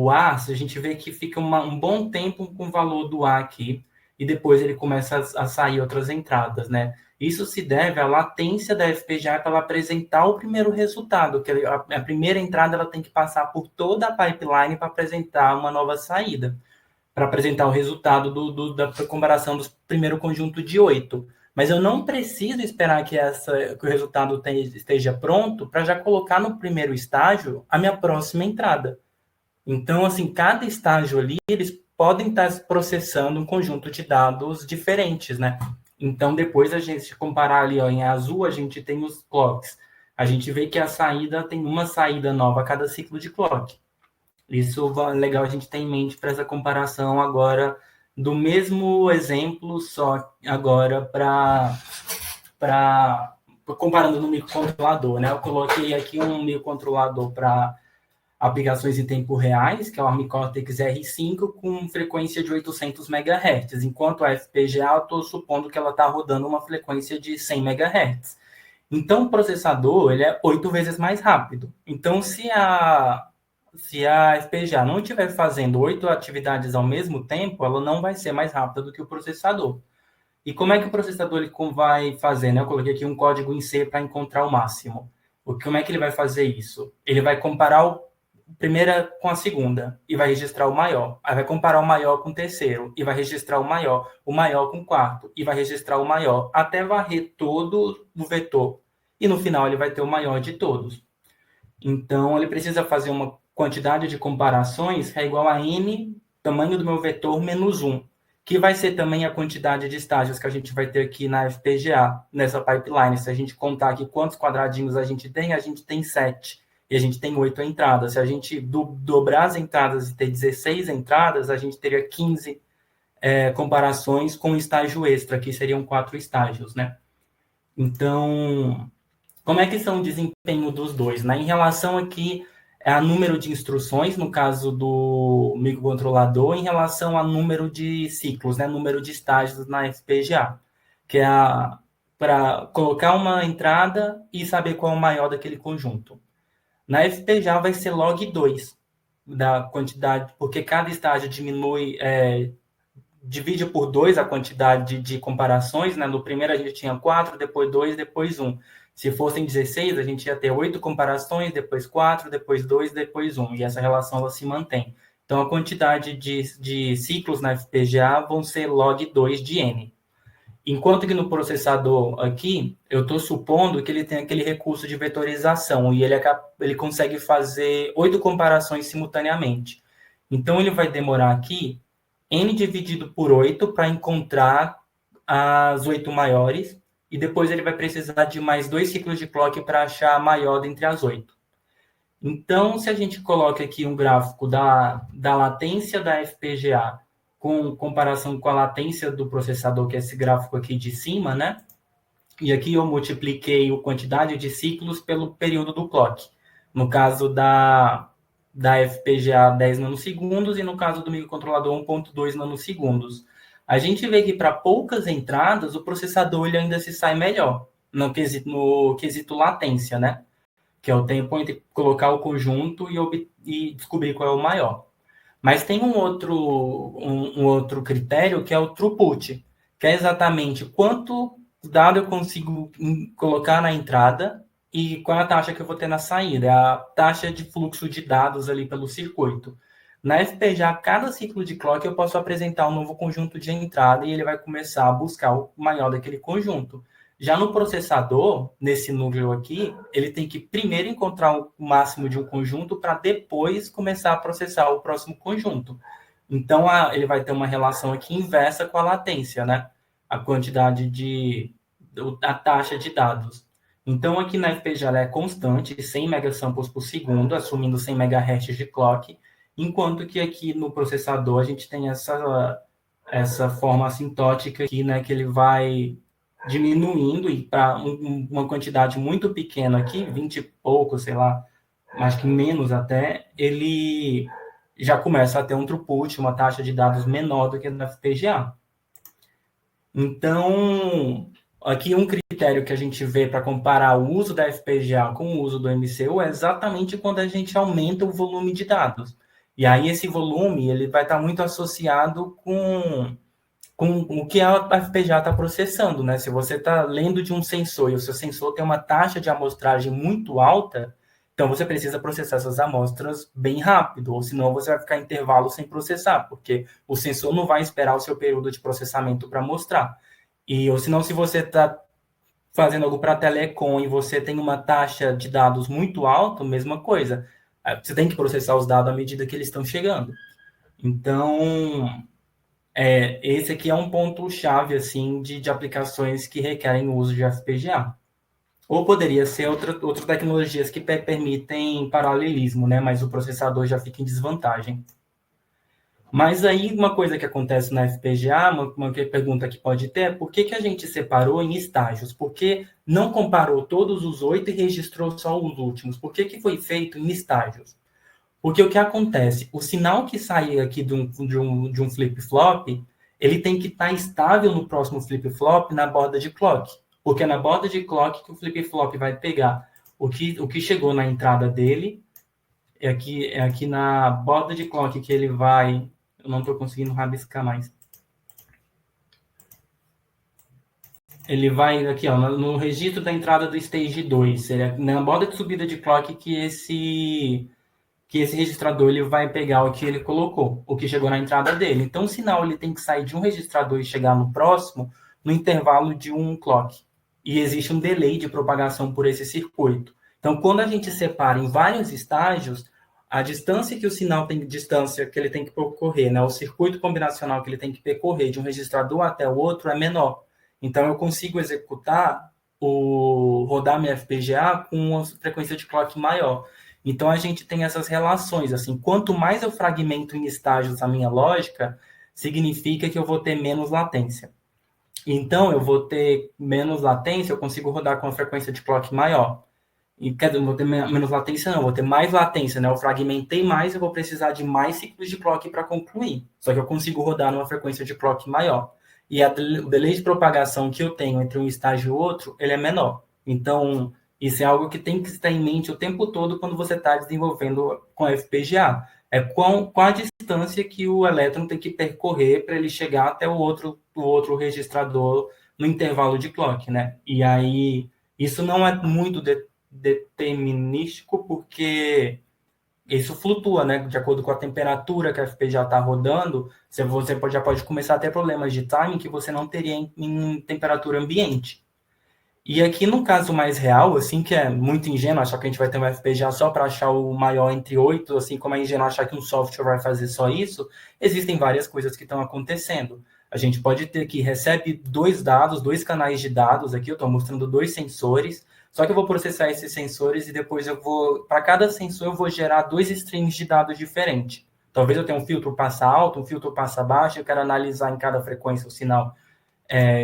A, a gente vê que fica um bom tempo com o valor do A aqui, e depois ele começa a sair outras entradas, né? Isso se deve à latência da FPGA para ela apresentar o primeiro resultado, que a primeira entrada ela tem que passar por toda a pipeline para apresentar uma nova saída, para apresentar o resultado da comparação do primeiro conjunto de 8. Mas eu não preciso esperar que o resultado esteja pronto para já colocar no primeiro estágio a minha próxima entrada. Então, assim, cada estágio ali, eles podem estar processando um conjunto de dados diferentes, né? Então, depois a gente comparar ali, ó, em azul, a gente tem os clocks. a gente vê que a saída tem uma saída nova a cada ciclo de clock. Isso é legal a gente ter em mente para essa comparação agora do mesmo exemplo, só agora para comparando no microcontrolador, né? Eu coloquei aqui um microcontrolador para aplicações em tempo reais, que é o Arm Cortex R5 com frequência de 800 MHz, enquanto a FPGA eu estou supondo que ela está rodando uma frequência de 100 MHz. Então, o processador ele é 8 vezes mais rápido. Então, se a FPGA não estiver fazendo 8 atividades ao mesmo tempo, ela não vai ser mais rápida do que o processador. E como é que o processador ele vai fazer? Né? Eu coloquei aqui um código em C para encontrar o máximo. Como é que ele vai fazer isso? Ele vai comparar a primeira com a segunda e vai registrar o maior. Aí vai comparar o maior com o terceiro e vai registrar o maior com o quarto e vai registrar o maior até varrer todo o vetor. E no final ele vai ter o maior de todos. Então ele precisa fazer uma quantidade de comparações que é igual a n, tamanho do meu vetor, menos 1, que vai ser também a quantidade de estágios que a gente vai ter aqui na FPGA, nessa pipeline. Se a gente contar aqui quantos quadradinhos a gente tem 7. E a gente tem 8 entradas. Se a gente dobrar as entradas e ter 16 entradas, a gente teria 15 comparações com estágio extra, que seriam 4 estágios, né? Então, como é que são o desempenho dos dois? Né? Em relação aqui a número de instruções, no caso do microcontrolador, em relação a número de ciclos, né? Número de estágios na FPGA, que é para colocar uma entrada e saber qual é o maior daquele conjunto. Na FPGA vai ser log 2 da quantidade, porque cada estágio divide por 2 a quantidade de comparações. Né? No primeiro a gente tinha 4, depois 2, depois 1. Se fossem 16, a gente ia ter 8 comparações, depois 4, depois 2, depois 1. E essa relação ela se mantém. Então, a quantidade de ciclos na FPGA vão ser log 2 de n. Enquanto que no processador aqui, eu estou supondo que ele tem aquele recurso de vetorização e ele consegue fazer 8 comparações simultaneamente. Então, ele vai demorar aqui n dividido por 8 para encontrar as 8 maiores e depois ele vai precisar de mais 2 ciclos de clock para achar a maior dentre as 8. Então, se a gente coloca aqui um gráfico da latência da FPGA com comparação com a latência do processador, que é esse gráfico aqui de cima, né? E aqui eu multipliquei a quantidade de ciclos pelo período do clock. No caso da FPGA, 10 nanosegundos, e no caso do microcontrolador, 1.2 nanosegundos. A gente vê que para poucas entradas, o processador ele ainda se sai melhor, no quesito latência, né? Que é o tempo entre colocar o conjunto e descobrir qual é o maior. Mas tem um outro critério, que é o throughput, que é exatamente quanto dado eu consigo colocar na entrada e qual é a taxa que eu vou ter na saída, é a taxa de fluxo de dados ali pelo circuito. Na FPGA, cada ciclo de clock eu posso apresentar um novo conjunto de entrada e ele vai começar a buscar o maior daquele conjunto. Já no processador, nesse núcleo aqui, ele tem que primeiro encontrar o máximo de um conjunto para depois começar a processar o próximo conjunto. Então, ele vai ter uma relação aqui inversa com a latência, né? A quantidade a taxa de dados. Então, aqui na FPGA ela é constante, 100 megasamples por segundo, assumindo 100 MHz de clock, enquanto que aqui no processador a gente tem essa forma assintótica aqui, né, que ele vai diminuindo e para uma quantidade muito pequena aqui, 20 e pouco, sei lá, acho que menos até, ele já começa a ter um throughput, uma taxa de dados menor do que na FPGA. Então, aqui um critério que a gente vê para comparar o uso da FPGA com o uso do MCU é exatamente quando a gente aumenta o volume de dados. E aí esse volume ele vai estar muito associado com o que a FPGA está processando, né? Se você está lendo de um sensor e o seu sensor tem uma taxa de amostragem muito alta, então você precisa processar essas amostras bem rápido, ou senão você vai ficar em intervalo sem processar, porque o sensor não vai esperar o seu período de processamento para mostrar. Ou senão, se você está fazendo algo para telecom e você tem uma taxa de dados muito alta, mesma coisa. Você tem que processar os dados à medida que eles estão chegando. Então, esse aqui é um ponto-chave assim, de aplicações que requerem o uso de FPGA. Ou poderia ser outras tecnologias que permitem paralelismo, né? Mas o processador já fica em desvantagem. Mas aí uma coisa que acontece na FPGA, uma pergunta que pode ter, é por que a gente separou em estágios? Por que não comparou todos os 8 e registrou só os últimos? Por que foi feito em estágios? Porque o que acontece? O sinal que sai aqui de um flip-flop, ele tem que estar estável no próximo flip-flop na borda de clock. Porque é na borda de clock que o flip-flop vai pegar o que chegou na entrada dele, é aqui na borda de clock que ele vai... Eu não estou conseguindo rabiscar mais. Ele vai aqui, ó, no registro da entrada do stage 2. Seria na borda de subida de clock que esse registrador ele vai pegar o que ele colocou, o que chegou na entrada dele. Então, o sinal ele tem que sair de um registrador e chegar no próximo no intervalo de um clock. E existe um delay de propagação por esse circuito. Então, quando a gente separa em vários estágios, a distância que o sinal tem, distância que ele tem que percorrer, né, o circuito combinacional que ele tem que percorrer de um registrador até o outro é menor. Então, eu consigo rodar minha FPGA com uma frequência de clock maior. Então, a gente tem essas relações, assim, quanto mais eu fragmento em estágios a minha lógica, significa que eu vou ter menos latência. Então, eu vou ter menos latência, eu consigo rodar com uma frequência de clock maior. E, quer dizer, não vou ter menos latência, não, vou ter mais latência, né? Eu fragmentei mais, eu vou precisar de mais ciclos de clock para concluir. Só que eu consigo rodar numa frequência de clock maior. E o delay de propagação que eu tenho entre um estágio e outro, ele é menor. Então, isso é algo que tem que estar em mente o tempo todo quando você está desenvolvendo com a FPGA. É qual a distância que o elétron tem que percorrer para ele chegar até o outro registrador no intervalo de clock, né? E aí, isso não é muito determinístico, porque isso flutua, né? De acordo com a temperatura que a FPGA está rodando, você já pode começar a ter problemas de timing que você não teria em temperatura ambiente. E aqui no caso mais real, assim, que é muito ingênuo achar que a gente vai ter uma FPGA só para achar o maior entre 8, assim como é ingênuo achar que um software vai fazer só isso, existem várias coisas que estão acontecendo. A gente pode ter que recebe dois canais de dados aqui, eu estou mostrando 2 sensores, só que eu vou processar esses sensores e depois para cada sensor eu vou gerar 2 streams de dados diferentes. Talvez eu tenha um filtro passa alto, um filtro passa baixo, eu quero analisar em cada frequência o sinal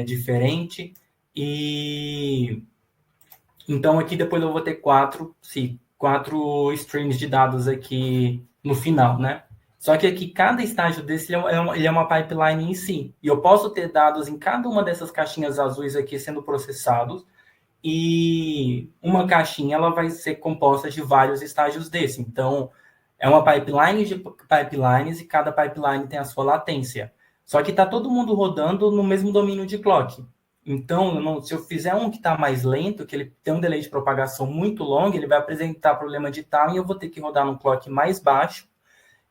diferente. E então aqui depois eu vou ter 4 streams de dados aqui no final, né? Só que aqui cada estágio desse ele é uma pipeline em si. E eu posso ter dados em cada uma dessas caixinhas azuis aqui sendo processados. E uma caixinha ela vai ser composta de vários estágios desse. Então, é uma pipeline de pipelines e cada pipeline tem a sua latência. Só que está todo mundo rodando no mesmo domínio de clock. Então, se eu fizer um que está mais lento, que ele tem um delay de propagação muito longo, ele vai apresentar problema de timing e eu vou ter que rodar num clock mais baixo.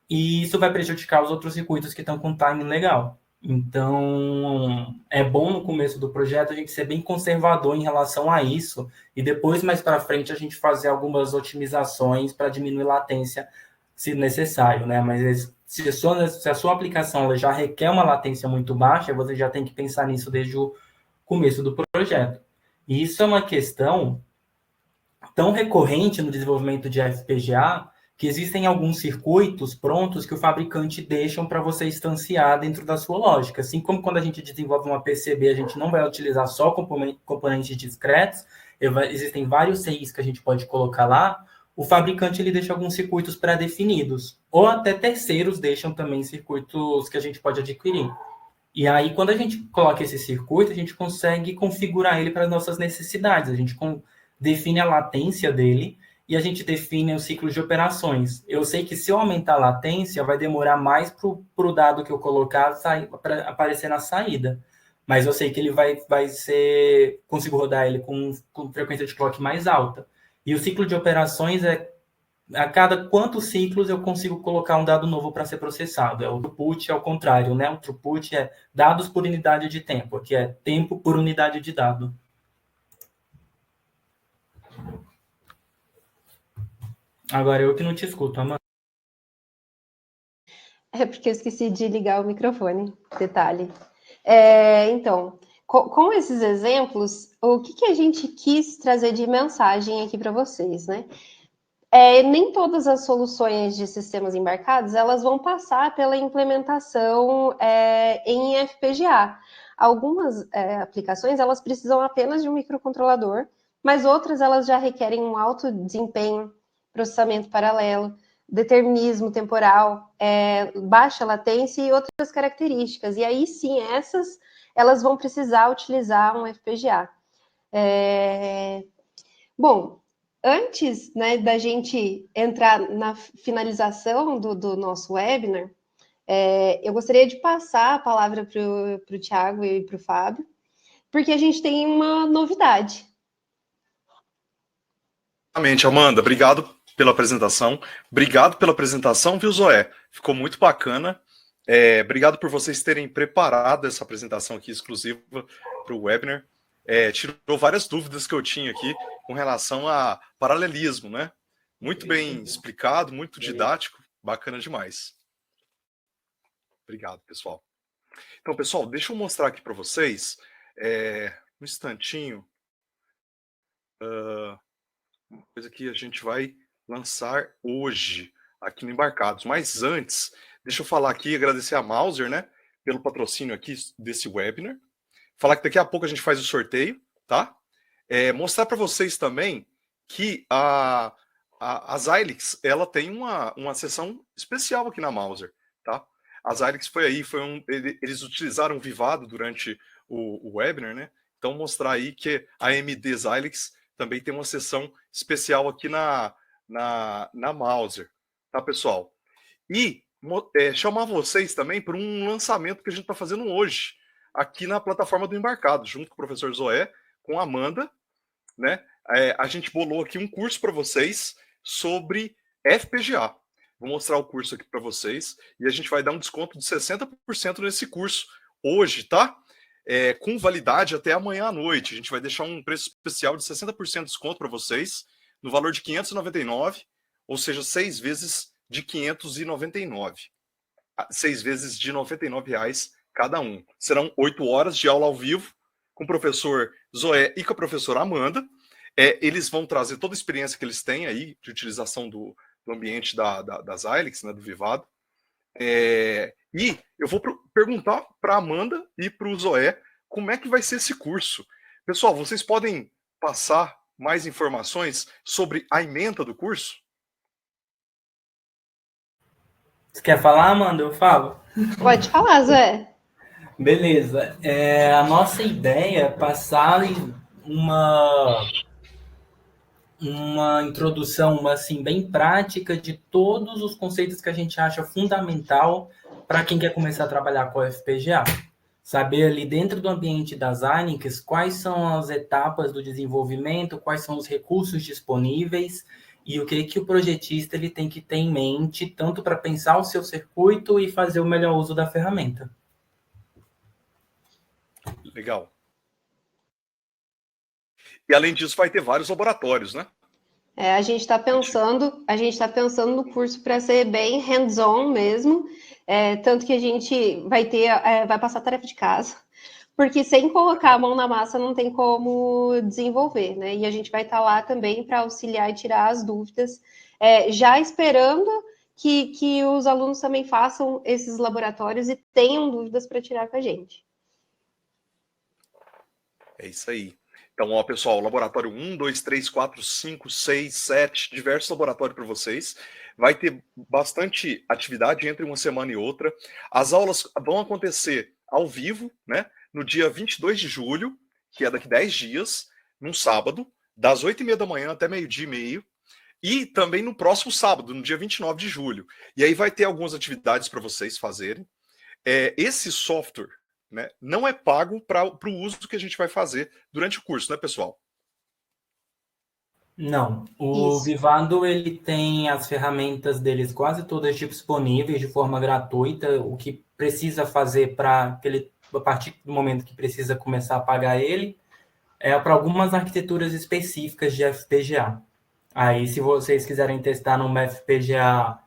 E isso vai prejudicar os outros circuitos que estão com timing legal. Então, é bom no começo do projeto a gente ser bem conservador em relação a isso e depois, mais para frente, a gente fazer algumas otimizações para diminuir latência, se necessário, né? Mas se a sua aplicação ela já requer uma latência muito baixa, você já tem que pensar nisso desde o começo do projeto. E isso é uma questão tão recorrente no desenvolvimento de FPGA que existem alguns circuitos prontos que o fabricante deixa para você instanciar dentro da sua lógica. Assim como quando a gente desenvolve uma PCB, a gente não vai utilizar só componentes discretos, existem vários CIs que a gente pode colocar lá, o fabricante ele deixa alguns circuitos pré-definidos, ou até terceiros deixam também circuitos que a gente pode adquirir. E aí, quando a gente coloca esse circuito, a gente consegue configurar ele para as nossas necessidades, a gente define a latência dele, e a gente define o ciclo de operações. Eu sei que se eu aumentar a latência, vai demorar mais para o dado que eu colocar para aparecer na saída. Mas eu sei que ele consigo rodar ele com frequência de clock mais alta. E o ciclo de operações a cada quantos ciclos eu consigo colocar um dado novo para ser processado. O throughput é o contrário, né? O throughput é dados por unidade de tempo, que é tempo por unidade de dado. Agora eu que não te escuto, Amanda. É porque eu esqueci de ligar o microfone, detalhe. Então, com esses exemplos, o que a gente quis trazer de mensagem aqui para vocês, né? Nem todas as soluções de sistemas embarcados elas vão passar pela implementação em FPGA. Algumas aplicações elas precisam apenas de um microcontrolador, mas outras elas já requerem um alto desempenho, processamento paralelo, determinismo temporal, baixa latência e outras características. E aí sim, essas elas vão precisar utilizar um FPGA. Bom, antes, né, da gente entrar na finalização do nosso webinar, eu gostaria de passar a palavra para o Thiago e para o Fábio, porque a gente tem uma novidade. Exatamente, Amanda, obrigado pela apresentação. Obrigado pela apresentação, viu, Zoé? Ficou muito bacana. Obrigado por vocês terem preparado essa apresentação aqui exclusiva para o webinar. Tirou várias dúvidas que eu tinha aqui com relação a paralelismo, né? Muito bem explicado, muito didático, bacana demais. Obrigado, pessoal. Então, pessoal, deixa eu mostrar aqui para vocês, um instantinho, uma coisa que a gente vai lançar hoje aqui no Embarcados. Mas antes, deixa eu falar aqui, agradecer a Mouser, né, pelo patrocínio aqui desse webinar. Falar que daqui a pouco a gente faz o sorteio, tá? Mostrar para vocês também que a Xilinx, ela tem uma sessão especial aqui na Mouser, tá? A Xilinx eles utilizaram o Vivado durante o webinar, né? Então mostrar aí que a AMD Xilinx também tem uma sessão especial aqui na Mouser, tá, pessoal? E chamar vocês também para um lançamento que a gente está fazendo hoje, aqui na plataforma do Embarcado, junto com o professor Zoé, com a Amanda, né? A gente bolou aqui um curso para vocês sobre FPGA. Vou mostrar o curso aqui para vocês e a gente vai dar um desconto de 60% nesse curso hoje, tá? Com validade até amanhã à noite. A gente vai deixar um preço especial de 60% de desconto para vocês, no valor de R$ 599, ou seja, 6 vezes de 599. 6 vezes de R$ 99 cada um. Serão 8 horas de aula ao vivo com o professor Zoé e com a professora Amanda. Eles vão trazer toda a experiência que eles têm aí de utilização do ambiente da Xilinx, né, do Vivado. E eu vou perguntar para a Amanda e para o Zoé como é que vai ser esse curso. Pessoal, vocês podem passar mais informações sobre a ementa do curso? Você quer falar, Amanda? Eu falo. Pode falar, Zé. Beleza. A nossa ideia é passar uma introdução assim, bem prática de todos os conceitos que a gente acha fundamental para quem quer começar a trabalhar com o FPGA. Saber ali dentro do ambiente das Xilinx quais são as etapas do desenvolvimento, quais são os recursos disponíveis e o que o projetista ele tem que ter em mente, tanto para pensar o seu circuito e fazer o melhor uso da ferramenta. Legal. E além disso, vai ter vários laboratórios, né? A gente está pensando no curso para ser bem hands-on mesmo, tanto que a gente vai passar tarefa de casa, porque sem colocar a mão na massa não tem como desenvolver, né? E a gente vai estar lá também para auxiliar e tirar as dúvidas, já esperando que os alunos também façam esses laboratórios e tenham dúvidas para tirar com a gente. É isso aí. Então, ó, pessoal, laboratório 1, 2, 3, 4, 5, 6, 7, diversos laboratórios para vocês. Vai ter bastante atividade entre uma semana e outra. As aulas vão acontecer ao vivo, né? No dia 22 de julho, que é daqui 10 dias, num sábado, das 8h30 da manhã até meio-dia e meio. E também no próximo sábado, no dia 29 de julho. E aí vai ter algumas atividades para vocês fazerem. Esse software, né, não é pago para o uso que a gente vai fazer durante o curso, né, pessoal? Não. O Vivado ele tem as ferramentas deles quase todas disponíveis de forma gratuita. O que precisa fazer para ele, a partir do momento que precisa começar a pagar ele, para algumas arquiteturas específicas de FPGA. Aí, se vocês quiserem testar numa FPGA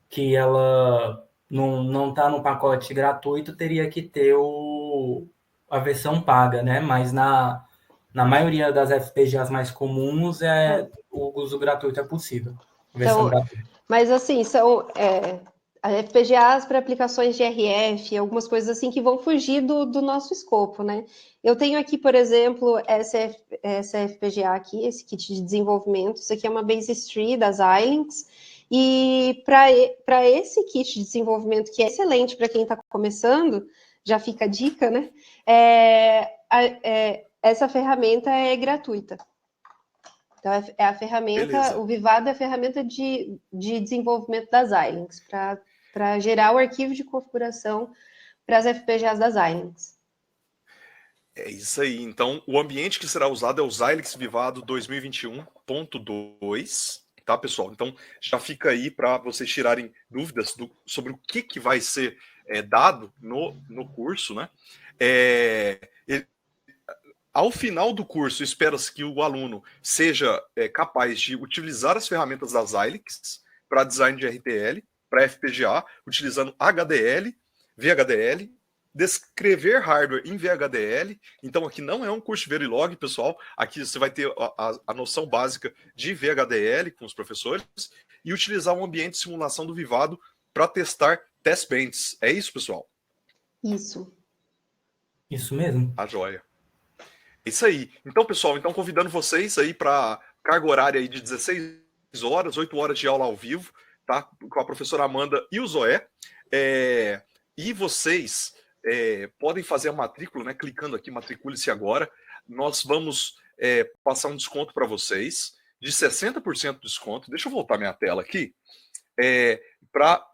que ela não está no pacote gratuito, teria que ter a versão paga, né? Mas na maioria das FPGAs mais comuns, o uso gratuito é possível. Versão gratuita. Mas assim, são FPGAs para aplicações de RF, algumas coisas assim que vão fugir do nosso escopo, né? Eu tenho aqui, por exemplo, essa FPGA aqui, esse kit de desenvolvimento. Isso aqui é uma Base Tree da Xilinx. E para esse kit de desenvolvimento, que é excelente para quem está começando, já fica a dica, né? Essa ferramenta é gratuita. Então, é a ferramenta, Beleza. o Vivado é a ferramenta de desenvolvimento da Xilinx, para gerar o arquivo de configuração para as FPGAs da Xilinx. É isso aí. Então, o ambiente que será usado é o Xilinx Vivado 2021.2, tá, pessoal? Então, já fica aí para vocês tirarem dúvidas sobre o que vai ser dado no curso, né? Ao final do curso, espera-se que o aluno seja capaz de utilizar as ferramentas da Xilinx para design de RTL, para FPGA, utilizando HDL, VHDL, descrever hardware em VHDL. Então, aqui não é um curso de Verilog, pessoal. Aqui você vai ter a noção básica de VHDL com os professores e utilizar um ambiente de simulação do Vivado para testar test benches. É isso, pessoal? Isso. Isso mesmo. A joia. Isso aí. Então, pessoal, convidando vocês aí para carga horária aí de 16 horas, 8 horas de aula ao vivo, tá? Com a professora Amanda e o Zoé. E vocês podem fazer a matrícula, né? Clicando aqui, matricule-se agora. Nós vamos passar um desconto para vocês de 60% de desconto. Deixa eu voltar minha tela aqui para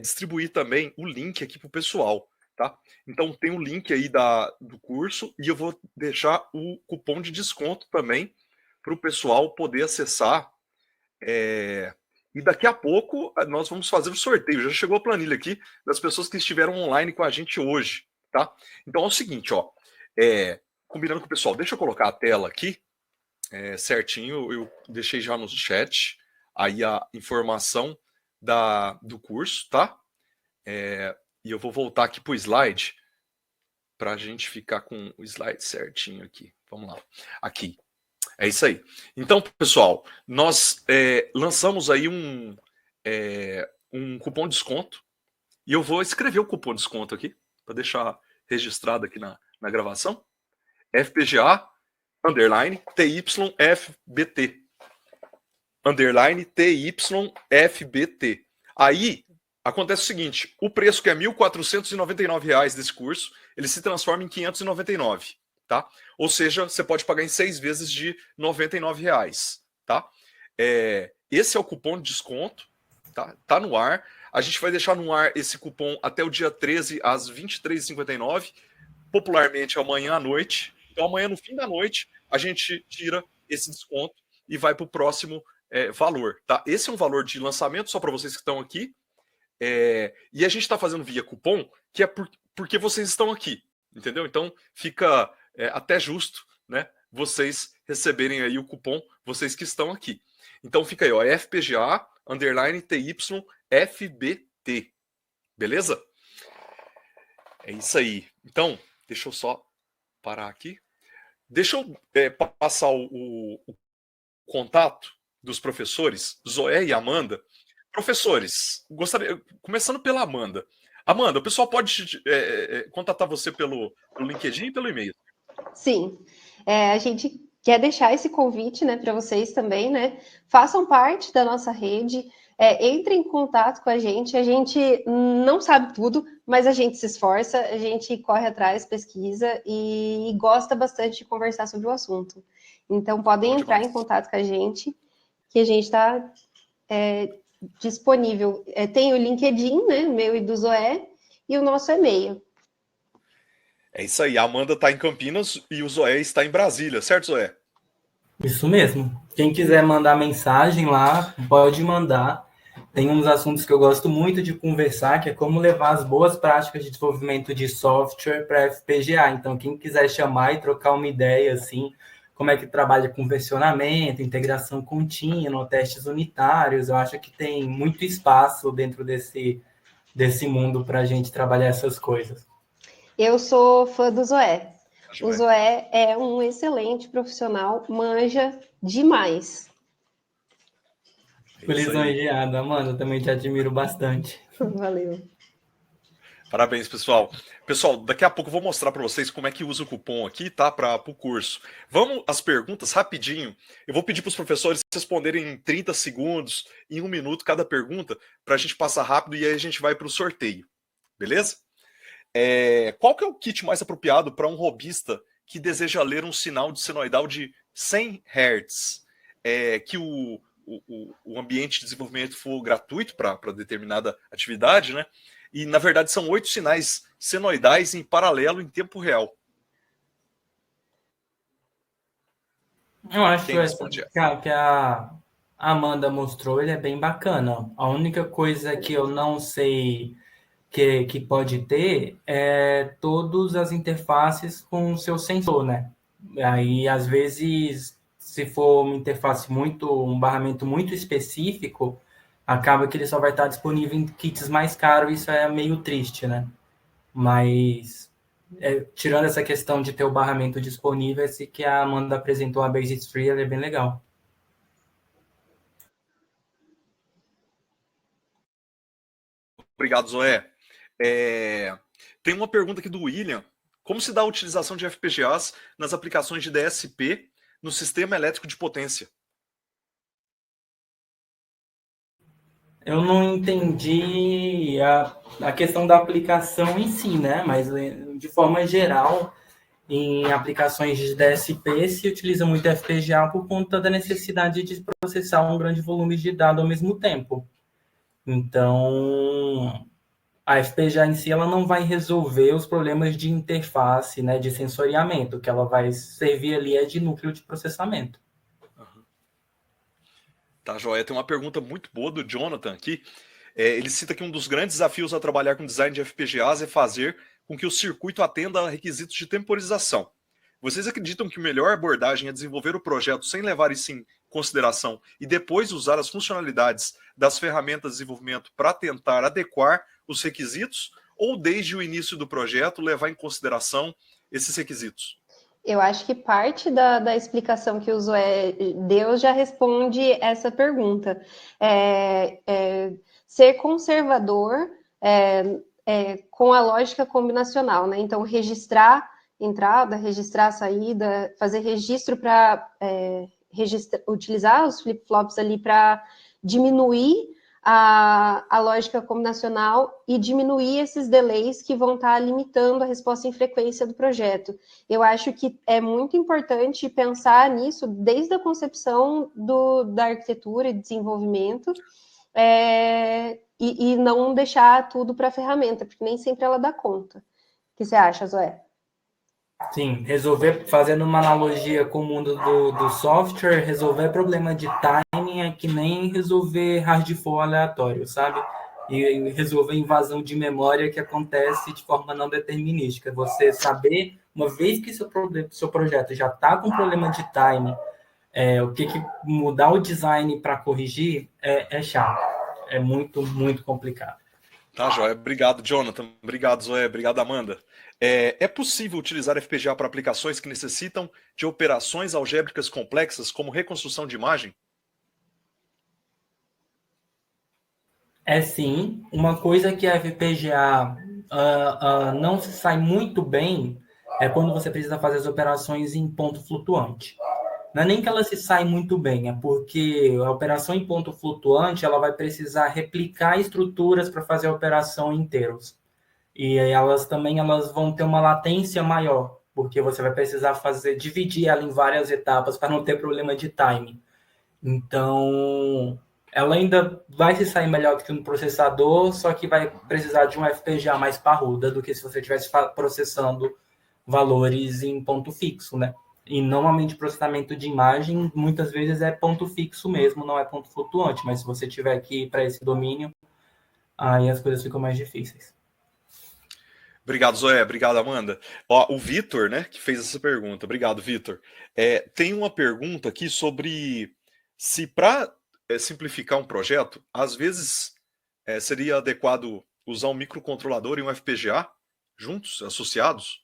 distribuir também o link aqui para o pessoal. Tá? Então tem o link aí do curso e eu vou deixar o cupom de desconto também para o pessoal poder acessar. E daqui a pouco nós vamos fazer o sorteio. Já chegou a planilha aqui das pessoas que estiveram online com a gente hoje. Tá? Então é o seguinte, ó, combinando com o pessoal, deixa eu colocar a tela aqui certinho. Eu deixei já no chat aí a informação do curso, tá? E eu vou voltar aqui para o slide para a gente ficar com o slide certinho aqui. Vamos lá. Aqui. É isso aí. Então, pessoal, nós lançamos aí um cupom de desconto. E eu vou escrever o cupom de desconto aqui, para deixar registrado aqui na gravação. FPGA, TYFBT. TYFBT. Aí, acontece o seguinte, o preço que é R$ 1.499 desse curso, ele se transforma em R$ 599, tá? Ou seja, você pode pagar em 6 vezes de R$ 99, tá? Esse é o cupom de desconto, tá? Tá no ar. A gente vai deixar no ar esse cupom até o dia 13, às 23h59, popularmente amanhã à noite. Então, amanhã, no fim da noite, a gente tira esse desconto e vai para o próximo valor, tá? Esse é um valor de lançamento, só para vocês que estão aqui. E a gente está fazendo via cupom, que é porque vocês estão aqui, entendeu? Então fica até justo, né, vocês receberem aí o cupom, vocês que estão aqui. Então fica aí, ó, FPGA _TYFBT, beleza? É isso aí. Então, deixa eu só parar aqui. Deixa eu passar o contato dos professores, Zoé e Amanda. Professores, gostaria, começando pela Amanda. Amanda, o pessoal pode contatar você pelo LinkedIn e pelo e-mail? Sim, a gente quer deixar esse convite, né, para vocês também, né? Façam parte da nossa rede, entrem em contato com a gente não sabe tudo, mas a gente se esforça, a gente corre atrás, pesquisa e gosta bastante de conversar sobre o assunto. Então, podem entrar em contato com a gente, que a gente está disponível. Tem o LinkedIn, né, meu e do Zoé, e o nosso e-mail. É isso aí, a Amanda está em Campinas e o Zoé está em Brasília, certo, Zoé? Isso mesmo. Quem quiser mandar mensagem lá, pode mandar. Tem uns assuntos que eu gosto muito de conversar, que é como levar as boas práticas de desenvolvimento de software para FPGA. Então, quem quiser chamar e trocar uma ideia, assim, como é que trabalha com versionamento, integração contínua, testes unitários, eu acho que tem muito espaço dentro desse mundo para a gente trabalhar essas coisas. Eu sou fã do Zoé. O Zoé é um excelente profissional, manja demais. Lisonjeada, mano, eu também te admiro bastante. Valeu. Parabéns, pessoal. Pessoal, daqui a pouco eu vou mostrar para vocês como é que usa o cupom aqui, tá? Para o curso. Vamos às perguntas rapidinho. Eu vou pedir para os professores responderem em 30 segundos, em 1 minuto cada pergunta, para a gente passar rápido e aí a gente vai para o sorteio. Beleza? Qual que é o kit mais apropriado para um robista que deseja ler um sinal de senoidal de 100 Hz? Que o ambiente de desenvolvimento for gratuito para determinada atividade, né? E, na verdade, são 8 sinais senoidais em paralelo em tempo real. Eu acho que a Amanda mostrou, ele é bem bacana. A única coisa que eu não sei que pode ter é todas as interfaces com o seu sensor, né? Aí, às vezes, se for uma interface um barramento muito específico, acaba que ele só vai estar disponível em kits mais caros, isso é meio triste, né? Mas, tirando essa questão de ter o barramento disponível, esse que a Amanda apresentou, a Basics Free, ele é bem legal. Obrigado, Zoé. Tem uma pergunta aqui do William. Como se dá a utilização de FPGAs nas aplicações de DSP no sistema elétrico de potência? Eu não entendi a questão da aplicação em si, né? Mas, de forma geral, em aplicações de DSP se utiliza muito FPGA por conta da necessidade de processar um grande volume de dados ao mesmo tempo. Então, a FPGA em si ela não vai resolver os problemas de interface, né, de sensoriamento. O que ela vai servir ali é de núcleo de processamento. Tá, joia. Tem uma pergunta muito boa do Jonathan aqui. Ele cita que um dos grandes desafios a trabalhar com design de FPGAs é fazer com que o circuito atenda a requisitos de temporização. Vocês acreditam que a melhor abordagem é desenvolver o projeto sem levar isso em consideração e depois usar as funcionalidades das ferramentas de desenvolvimento para tentar adequar os requisitos? Ou desde o início do projeto levar em consideração esses requisitos? Eu acho que parte da explicação que o Zoé deu já responde essa pergunta. Ser conservador com a lógica combinacional, né? Então, registrar entrada, registrar saída, fazer registro para utilizar os flip-flops ali para diminuir a lógica combinacional e diminuir esses delays que vão estar limitando a resposta em frequência do projeto. Eu acho que é muito importante pensar nisso desde a concepção da arquitetura e desenvolvimento, e não deixar tudo para a ferramenta, porque nem sempre ela dá conta. O que você acha, Zoé? Sim, fazendo uma analogia com o mundo do software, resolver problema de timing é que nem resolver hard for aleatório, sabe? E resolver invasão de memória que acontece de forma não determinística. Você saber, uma vez que seu projeto já está com problema de timing, o que mudar o design para corrigir é chato. É muito, muito complicado. Tá, joia. Obrigado, Jonathan. Obrigado, Zoé. Obrigado, Amanda. É possível utilizar FPGA para aplicações que necessitam de operações algébricas complexas, como reconstrução de imagem? É sim. Uma coisa que a FPGA não se sai muito bem é quando você precisa fazer as operações em ponto flutuante. Não é nem que ela se sai muito bem, é porque a operação em ponto flutuante ela vai precisar replicar estruturas para fazer a operação em inteiros. E elas vão ter uma latência maior, porque você vai precisar dividir ela em várias etapas para não ter problema de timing. Então, ela ainda vai se sair melhor do que um processador, só que vai precisar de um FPGA mais parruda do que se você estivesse processando valores em ponto fixo, né? E normalmente processamento de imagem muitas vezes é ponto fixo mesmo, não é ponto flutuante, mas se você tiver que ir para esse domínio, aí as coisas ficam mais difíceis. Obrigado, Zoé. Obrigado, Amanda. O Vitor, né, que fez essa pergunta. Obrigado, Vitor. Tem uma pergunta aqui sobre se para simplificar um projeto, às vezes seria adequado usar um microcontrolador e um FPGA juntos, associados?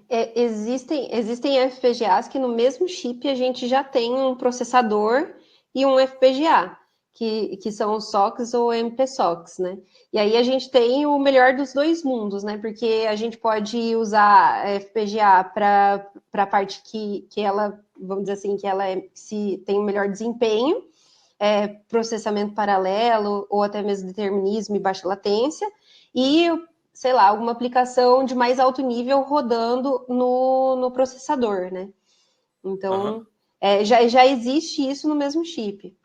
Existem FPGAs que no mesmo chip a gente já tem um processador e um FPGA, que são os SoCs ou MPSoCs, né? E aí a gente tem o melhor dos dois mundos, né? Porque a gente pode usar FPGA para a parte que ela, vamos dizer assim, que ela se tem o melhor desempenho, processamento paralelo ou até mesmo determinismo e baixa latência, e sei lá, alguma aplicação de mais alto nível rodando no processador, né? Então, já existe isso no mesmo chip.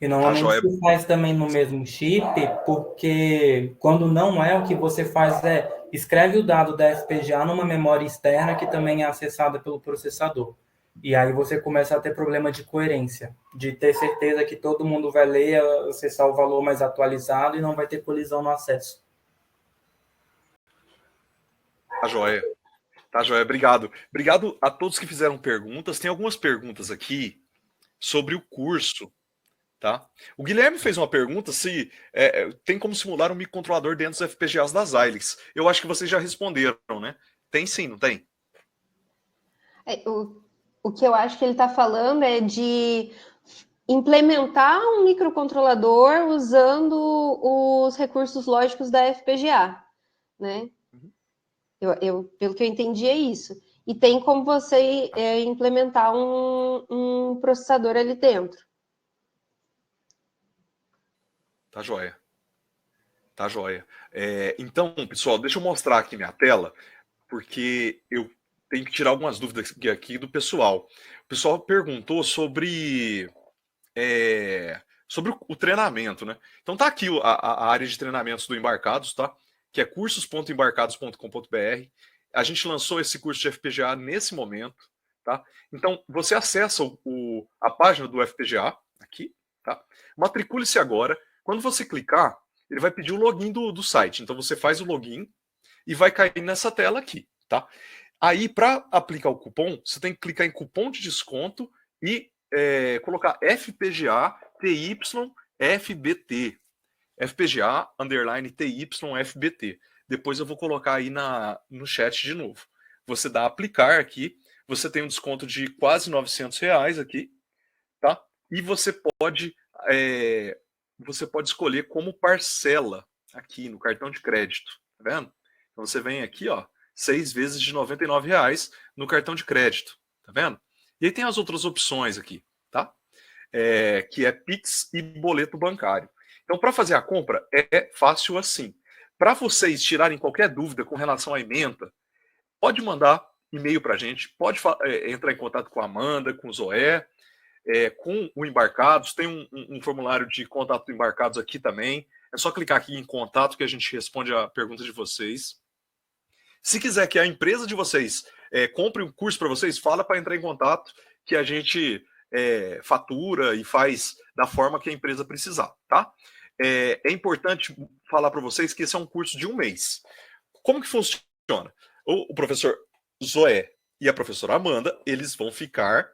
E normalmente joia. se faz também no mesmo chip, porque quando não é, o que você faz é escreve o dado da FPGA numa memória externa que também é acessada pelo processador. E aí você começa a ter problema de coerência, de ter certeza que todo mundo vai ler, acessar o valor mais atualizado e não vai ter colisão no acesso. Tá joia. Tá joia, obrigado. Obrigado a todos que fizeram perguntas. Tem algumas perguntas aqui sobre o curso, tá? O Guilherme fez uma pergunta se tem como simular um microcontrolador dentro dos FPGAs das Xilinx. Eu acho que vocês já responderam, né? Tem sim, não tem? O que eu acho que ele está falando é de implementar um microcontrolador usando os recursos lógicos da FPGA, né? Pelo que eu entendi, é isso. E tem como você implementar um processador ali dentro. Tá joia. Tá joia. Então, pessoal, deixa eu mostrar aqui minha tela, porque eu tenho que tirar algumas dúvidas aqui do pessoal. O pessoal perguntou sobre o treinamento, né? Então tá aqui a área de treinamentos do Embarcados, tá? Que é cursos.embarcados.com.br. A gente lançou esse curso de FPGA nesse momento, tá? Então você acessa a página do FPGA aqui, tá? Matricule-se agora. Quando você clicar, ele vai pedir o login do site. Então você faz o login e vai cair nessa tela aqui, tá? Aí para aplicar o cupom, você tem que clicar em cupom de desconto e colocar FPGA TYFBT. FPGA _TYFBT. Depois eu vou colocar aí no chat de novo. Você dá aplicar aqui, você tem um desconto de quase R$900 aqui, tá? E você pode escolher como parcela aqui no cartão de crédito, tá vendo? Então você vem aqui, ó, 6 vezes de R$99 no cartão de crédito, tá vendo? E aí tem as outras opções aqui, tá? Que é Pix e boleto bancário. Então, para fazer a compra, é fácil assim. Para vocês tirarem qualquer dúvida com relação à ementa, pode mandar e-mail para a gente, pode entrar em contato com a Amanda, com o Zoé, com o Embarcados. Tem um formulário de contato do Embarcados aqui também. É só clicar aqui em contato que a gente responde a pergunta de vocês. Se quiser que a empresa de vocês compre um curso para vocês, fala para entrar em contato que a gente fatura e faz da forma que a empresa precisar, tá? É importante falar para vocês que esse é um curso de 1 mês. Como que funciona? O professor Zoé e a professora Amanda, eles vão ficar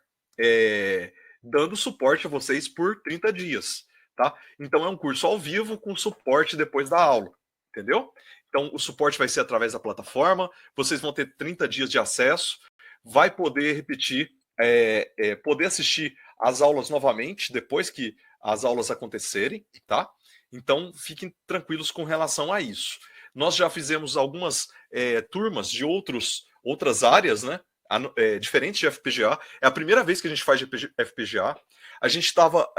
dando suporte a vocês por 30 dias, tá? Então é um curso ao vivo com suporte depois da aula, entendeu? Então o suporte vai ser através da plataforma, vocês vão ter 30 dias de acesso, vai poder repetir, poder assistir as aulas novamente depois que as aulas acontecerem, tá? Então fiquem tranquilos com relação a isso. Nós já fizemos algumas turmas de outras áreas, né? Diferentes de FPGA. É a primeira vez que a gente faz de FPGA. A gente estava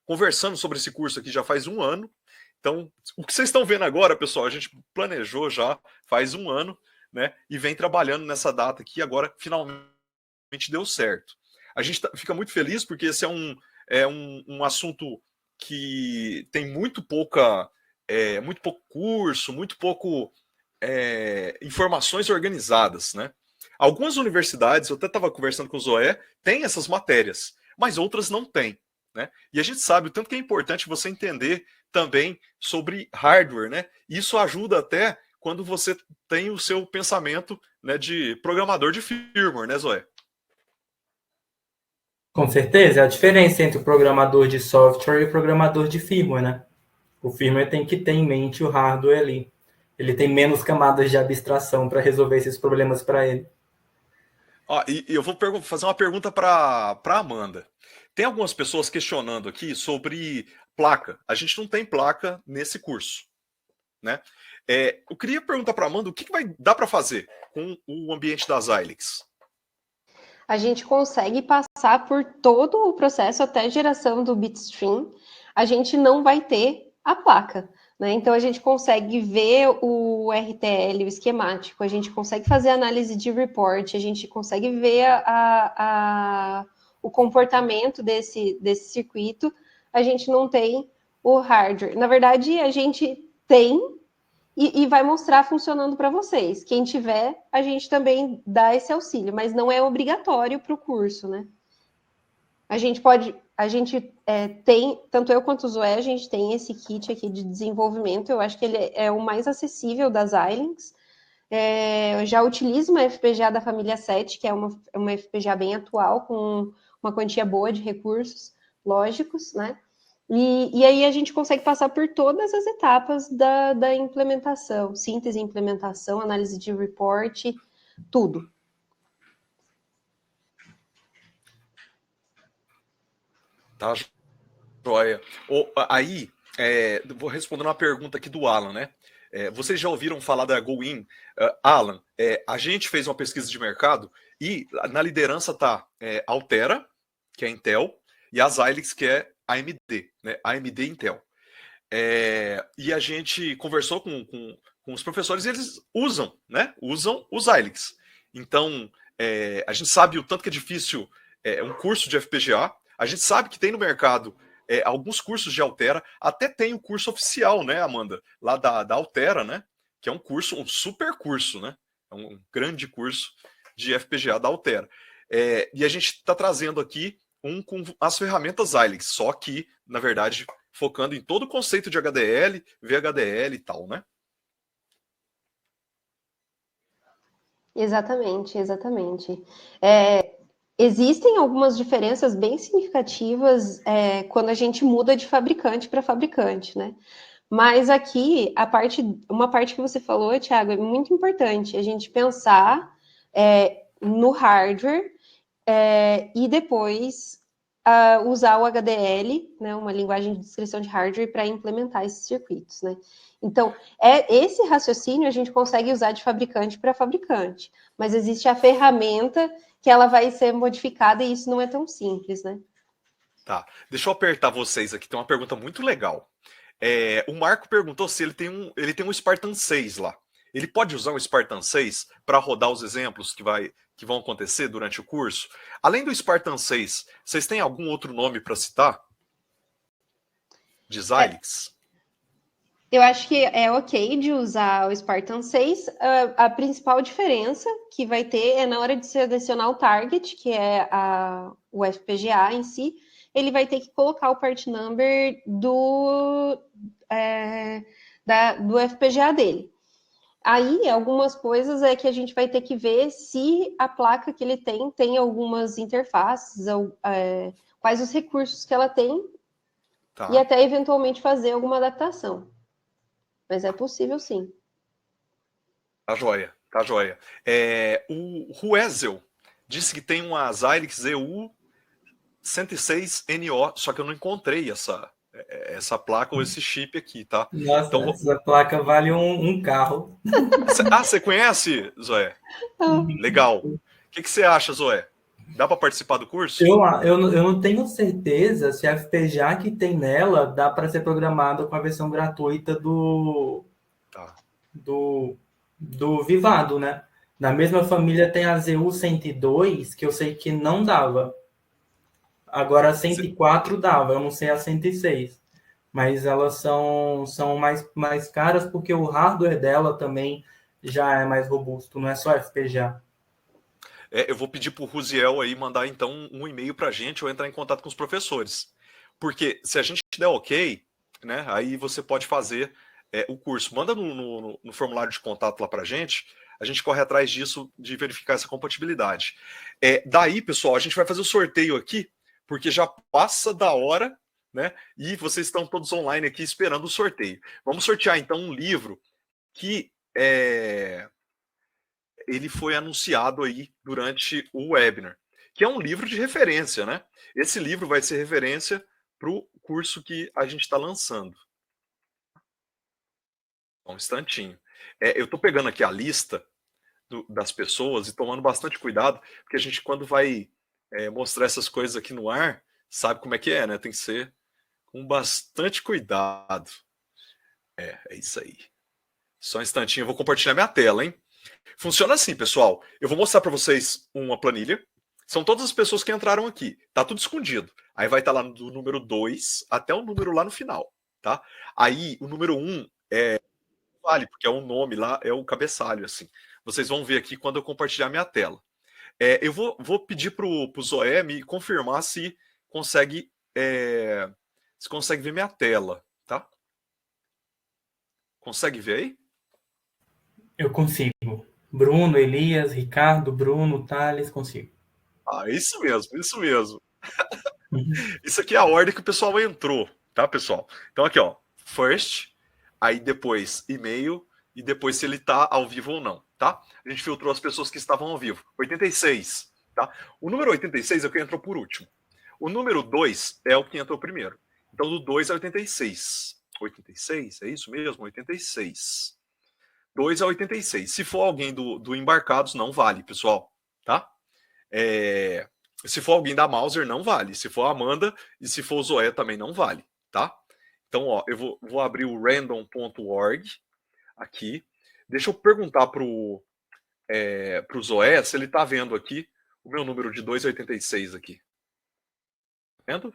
conversando sobre esse curso aqui já faz 1 ano. Então, o que vocês estão vendo agora, pessoal, a gente planejou já faz 1 ano, né? E vem trabalhando nessa data aqui, agora finalmente deu certo. A gente fica muito feliz porque esse é um assunto que tem muito pouco curso, muito pouco informações organizadas, né? Algumas universidades, eu até estava conversando com o Zoé, tem essas matérias, mas outras não têm, né? E a gente sabe o tanto que é importante você entender também sobre hardware, né? Isso ajuda até quando você tem o seu pensamento, né, de programador de firmware, né, Zoé? Com certeza, é a diferença entre o programador de software e o programador de firmware, né? O firmware tem que ter em mente o hardware ali. Ele tem menos camadas de abstração para resolver esses problemas para ele. Ó, e eu vou fazer uma pergunta para Amanda. Tem algumas pessoas questionando aqui sobre placa. A gente não tem placa nesse curso, né? Eu queria perguntar para Amanda o que vai dar para fazer com o ambiente das Xilinx. A gente consegue passar por todo o processo até a geração do bitstream. A gente não vai ter a placa, né? Então a gente consegue ver o RTL, o esquemático, a gente consegue fazer análise de report, a gente consegue ver o comportamento desse circuito. A gente não tem o hardware. Na verdade, a gente tem e vai mostrar funcionando para vocês. Quem tiver, a gente também dá esse auxílio, mas não é obrigatório para o curso, né? A gente tem, tanto eu quanto o Zoé, a gente tem esse kit aqui de desenvolvimento, eu acho que ele é o mais acessível das Xilinx. Eu já utilizo uma FPGA da família 7, que é uma FPGA bem atual, com uma quantia boa de recursos lógicos, né? E aí a gente consegue passar por todas as etapas da implementação, síntese, implementação, análise de report, tudo. Tá, joia. Aí, vou responder uma pergunta aqui do Alan, né? Vocês já ouviram falar da GoIn? Alan, a gente fez uma pesquisa de mercado e na liderança tá Altera, que é Intel, e a Xilinx, que é AMD, né? AMD Intel. E a gente conversou com os professores e eles usam, né? Usam os Xilinx. Então, a gente sabe o tanto que é difícil um curso de FPGA. A gente sabe que tem no mercado alguns cursos de Altera. Até tem o curso oficial, né, Amanda? Lá da Altera, né? Que é um super curso, né? É um grande curso de FPGA da Altera. E a gente está trazendo aqui com as ferramentas Xilinx, só que, na verdade, focando em todo o conceito de HDL, VHDL e tal, né? Exatamente, exatamente. Existem algumas diferenças bem significativas quando a gente muda de fabricante para fabricante, né? Mas aqui, uma parte que você falou, Thiago, é muito importante, a gente pensar no hardware e depois usar o HDL, né, uma linguagem de descrição de hardware, para implementar esses circuitos, né? Então, esse raciocínio a gente consegue usar de fabricante para fabricante, mas existe a ferramenta que ela vai ser modificada e isso não é tão simples, né? Tá, deixa eu apertar vocês aqui, tem uma pergunta muito legal. O Marco perguntou se ele tem um Spartan 6 lá. Ele pode usar um Spartan 6 para rodar os exemplos que vão acontecer durante o curso? Além do Spartan 6, vocês têm algum outro nome para citar? De Xilinx? Eu acho que é ok de usar o Spartan 6. A principal diferença que vai ter é na hora de selecionar o target, que é o FPGA em si, ele vai ter que colocar o part number do FPGA dele. Aí, algumas coisas é que a gente vai ter que ver se a placa que ele tem algumas interfaces, quais os recursos que ela tem, Tá. e até eventualmente fazer alguma adaptação. Mas é possível, sim. Tá joia, tá joia. O Ruezel disse que tem uma Xilinx ZU 106NO, só que eu não encontrei essa placa ou esse chip aqui, tá? Nossa, então, essa placa vale um carro. Você conhece, Zoé? Legal. O que você acha, Zoé? Dá para participar do curso? Eu não tenho certeza se a FPGA que tem nela dá para ser programada com a versão gratuita do Vivado, né? Na mesma família tem a ZU102, que eu sei que não dava. Agora a 104 dava, eu não sei a 106. Mas elas são mais caras porque o hardware dela também já é mais robusto, não é só FPGA. Eu vou pedir para o Ruziel aí mandar então um e-mail para a gente ou entrar em contato com os professores. Porque se a gente der ok, né, aí você pode fazer o curso. Manda no formulário de contato lá para a gente corre atrás disso, de verificar essa compatibilidade. Daí, pessoal, a gente vai fazer o sorteio aqui, porque já passa da hora, né? E vocês estão todos online aqui esperando o sorteio. Vamos sortear então um livro que ele foi anunciado aí durante o webinar, que é um livro de referência, né? Esse livro vai ser referência para o curso que a gente está lançando. Um instantinho. Eu estou pegando aqui a lista das pessoas e tomando bastante cuidado, porque a gente, quando vai mostrar essas coisas aqui no ar, sabe como é que é, né? Tem que ser com bastante cuidado. É isso aí. Só um instantinho, eu vou compartilhar minha tela, hein? Funciona assim, pessoal. Eu vou mostrar para vocês uma planilha. São todas as pessoas que entraram aqui. Tá tudo escondido. Aí vai estar lá do número 2 até o número lá no final, tá? Aí o número 1 vale, porque é o nome lá, é o cabeçalho, assim. Vocês vão ver aqui quando eu compartilhar minha tela. Eu vou pedir pro Zoé me confirmar se consegue ver minha tela, tá? Consegue ver aí? Eu consigo. Bruno, Elias, Ricardo, Bruno, Thales, consigo. Isso mesmo, isso mesmo. Uhum. Isso aqui é a ordem que o pessoal entrou, tá, pessoal? Então aqui, ó, first, aí depois e-mail e depois se ele tá ao vivo ou não, tá? A gente filtrou as pessoas que estavam ao vivo. 86, tá? O número 86 é o que entrou por último. O número 2 é o que entrou primeiro. Então do 2 a 86. 86, é isso mesmo? 86. 2 a 86. Se for alguém do Embarcados, não vale, pessoal, tá? Se for alguém da Mauser, não vale. Se for a Amanda e se for o Zoé, também não vale, tá? Então, ó, eu vou abrir o random.org aqui. Deixa eu perguntar pro Zoé se ele tá vendo aqui o meu número de 286 aqui. Tá vendo?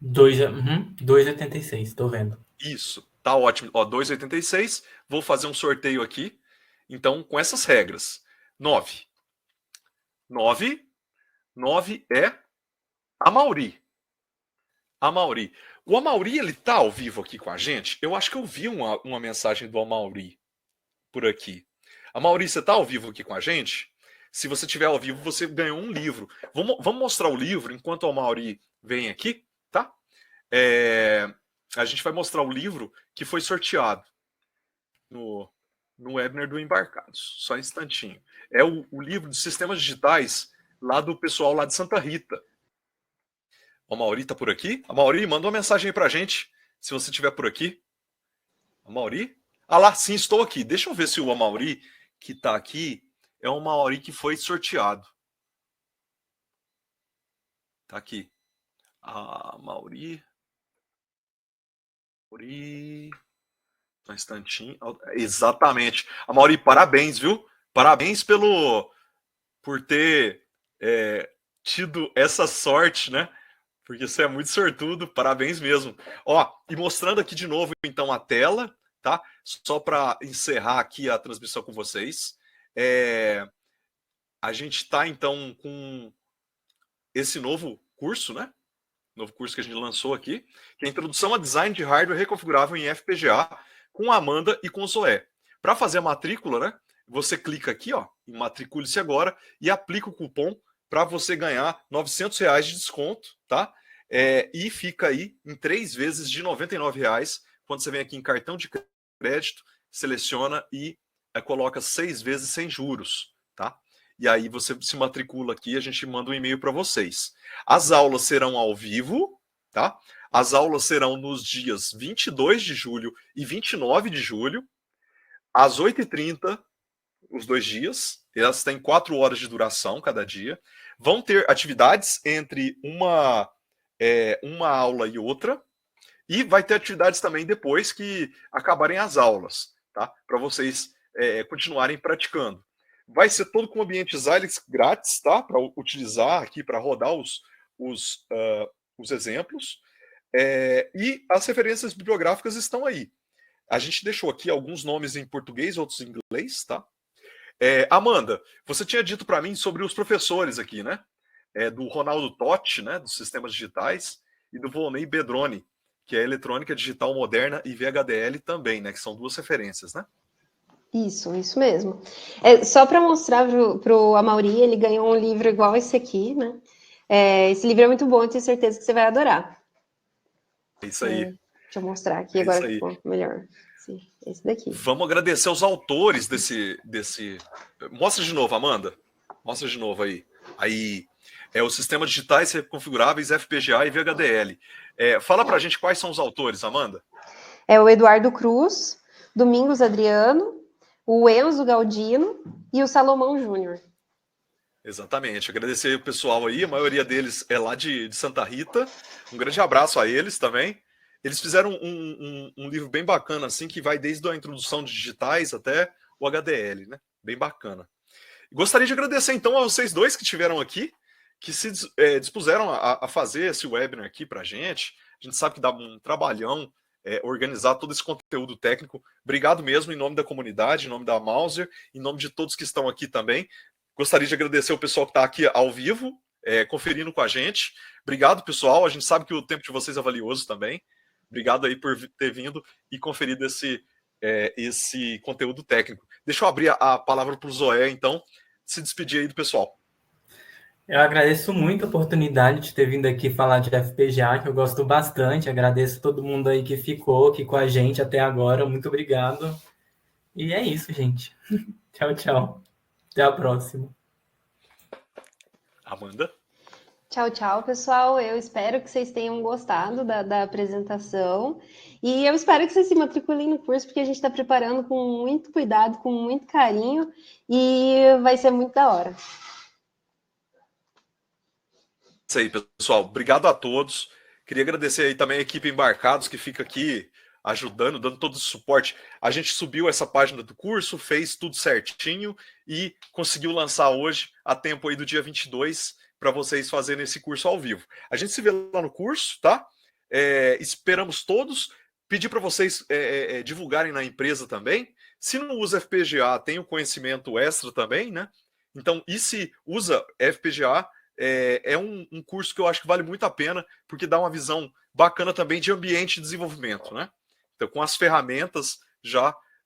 2,86, tô vendo. Isso, tá ótimo. Ó, 286, vou fazer um sorteio aqui. Então, com essas regras. 9 é a Mauri. A Mauri. O Amauri, ele tá ao vivo aqui com a gente? Eu acho que eu vi uma mensagem do Amauri por aqui. Amauri, você tá ao vivo aqui com a gente? Se você tiver ao vivo, você ganhou um livro. Vamos mostrar o livro enquanto o Amauri vem aqui, tá? A gente vai mostrar o livro que foi sorteado no webinar do Embarcados. Só um instantinho. É o livro de sistemas digitais lá do pessoal lá de Santa Rita. O Mauri tá por aqui? A Mauri, manda uma mensagem aí pra gente, se você estiver por aqui. A Mauri? Ah lá, sim, estou aqui. Deixa eu ver se o Mauri que tá aqui é o Mauri que foi sorteado. Tá aqui. A Mauri. Um instantinho. Exatamente. A Mauri, parabéns, viu? Parabéns por ter tido essa sorte, né? Porque você é muito sortudo, parabéns mesmo. Ó, e mostrando aqui de novo, então, a tela, tá? Só para encerrar aqui a transmissão com vocês. A gente está, então, com esse novo curso, né? Novo curso que a gente lançou aqui, que é a Introdução a Design de Hardware Reconfigurável em FPGA, com a Amanda e com o Zoé. Para fazer a matrícula, né? Você clica aqui, ó, em Matricule-se Agora e aplica o cupom para você ganhar R$900 de desconto, tá? E fica aí em 3 vezes de R$99. Quando você vem aqui em cartão de crédito, seleciona e coloca 6 vezes sem juros, tá? E aí você se matricula aqui e a gente manda um e-mail para vocês. As aulas serão ao vivo, tá? As aulas serão nos dias 22 de julho e 29 de julho, às 8h30, os 2 dias. Elas têm 4 horas de duração cada dia. Vão ter atividades entre uma aula e outra. E vai ter atividades também depois que acabarem as aulas, tá? Para vocês continuarem praticando. Vai ser todo com ambiente Xilinx grátis, tá? Para utilizar aqui, para rodar os exemplos. E as referências bibliográficas estão aí. A gente deixou aqui alguns nomes em português, outros em inglês, tá? Amanda, você tinha dito para mim sobre os professores aqui, né? Do Ronaldo Totti, né? Dos sistemas digitais, e do Volney Bedroni, que é Eletrônica Digital Moderna e VHDL também, né? Que são 2 referências, né? Isso mesmo. Só para mostrar para o Amauri, ele ganhou um livro igual esse aqui, né? Esse livro é muito bom, eu tenho certeza que você vai adorar. É isso aí. Deixa eu mostrar aqui agora que ficou melhor. Esse daqui. Vamos agradecer aos autores desse... Mostra de novo, Amanda. Mostra de novo aí. Aí, os sistemas digitais reconfiguráveis, FPGA e VHDL. Fala pra gente quais são os autores, Amanda. É o Eduardo Cruz, Domingos Adriano, o Enzo Galdino e o Salomão Júnior. Exatamente. Agradecer o pessoal aí, a maioria deles é lá de Santa Rita. Um grande abraço a eles também. Eles fizeram um livro bem bacana, assim, que vai desde a introdução de digitais até o HDL, né? Bem bacana. Gostaria de agradecer, então, a vocês dois que estiveram aqui, que se dispuseram a fazer esse webinar aqui pra gente. A gente sabe que dá um trabalhão organizar todo esse conteúdo técnico. Obrigado mesmo, em nome da comunidade, em nome da Mouser, em nome de todos que estão aqui também. Gostaria de agradecer o pessoal que está aqui ao vivo, conferindo com a gente. Obrigado, pessoal. A gente sabe que o tempo de vocês é valioso também. Obrigado aí por ter vindo e conferido esse conteúdo técnico. Deixa eu abrir a palavra para o Zoé, então, se despedir aí do pessoal. Eu agradeço muito a oportunidade de ter vindo aqui falar de FPGA, que eu gosto bastante. Agradeço todo mundo aí que ficou aqui com a gente até agora. Muito obrigado. E é isso, gente. Tchau, tchau. Até a próxima. Amanda? Tchau, tchau, pessoal. Eu espero que vocês tenham gostado da apresentação. E eu espero que vocês se matriculem no curso, porque a gente está preparando com muito cuidado, com muito carinho. E vai ser muito da hora. Isso aí, pessoal. Obrigado a todos. Queria agradecer aí também a equipe Embarcados, que fica aqui ajudando, dando todo o suporte. A gente subiu essa página do curso, fez tudo certinho e conseguiu lançar hoje, a tempo aí do dia 22, para vocês fazerem esse curso ao vivo. A gente se vê lá no curso, tá? Esperamos todos. Pedir para vocês divulgarem na empresa também. Se não usa FPGA, tem o conhecimento extra também, né? Então, e se usa FPGA, é um curso que eu acho que vale muito a pena, porque dá uma visão bacana também de ambiente de desenvolvimento, né? Então, com as ferramentas,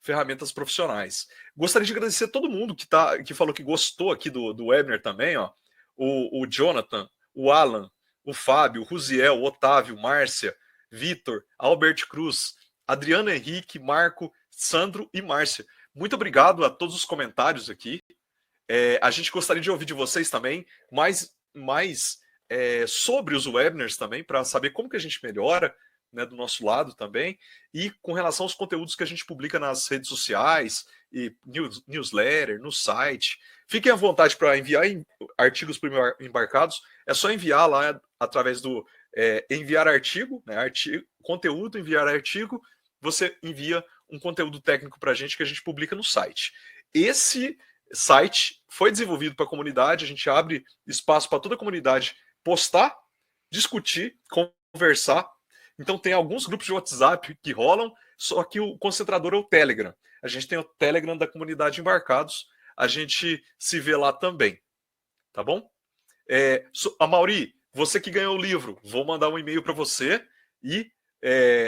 ferramentas profissionais. Gostaria de agradecer a todo mundo que falou que gostou aqui do webinar também, ó. O Jonathan, o Alan, o Fábio, o Ruziel, o Otávio, Márcia, Vitor, Albert Cruz, Adriano Henrique, Marco, Sandro e Márcia. Muito obrigado a todos os comentários aqui. A gente gostaria de ouvir de vocês também mais sobre os webinars também, para saber como que a gente melhora, né, do nosso lado também, e com relação aos conteúdos que a gente publica nas redes sociais, e newsletter, no site. Fiquem à vontade para enviar artigos para Embarcados, é só enviar lá através do enviar artigo, né, conteúdo, enviar artigo, você envia um conteúdo técnico para a gente que a gente publica no site. Esse site foi desenvolvido para a comunidade, a gente abre espaço para toda a comunidade postar, discutir, conversar. Então tem alguns grupos de WhatsApp que rolam, só que o concentrador é o Telegram. A gente tem o Telegram da comunidade Embarcados, a gente se vê lá também, tá bom? Amaury, você que ganhou o livro, vou mandar um e-mail para você e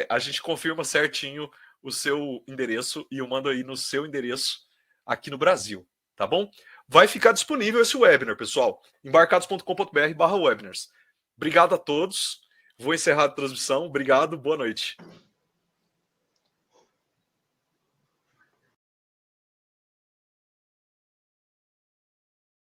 a gente confirma certinho o seu endereço e eu mando aí no seu endereço aqui no Brasil, tá bom? Vai ficar disponível esse webinar, pessoal, embarcados.com.br/webinars. Obrigado a todos. Vou encerrar a transmissão. Obrigado, boa noite.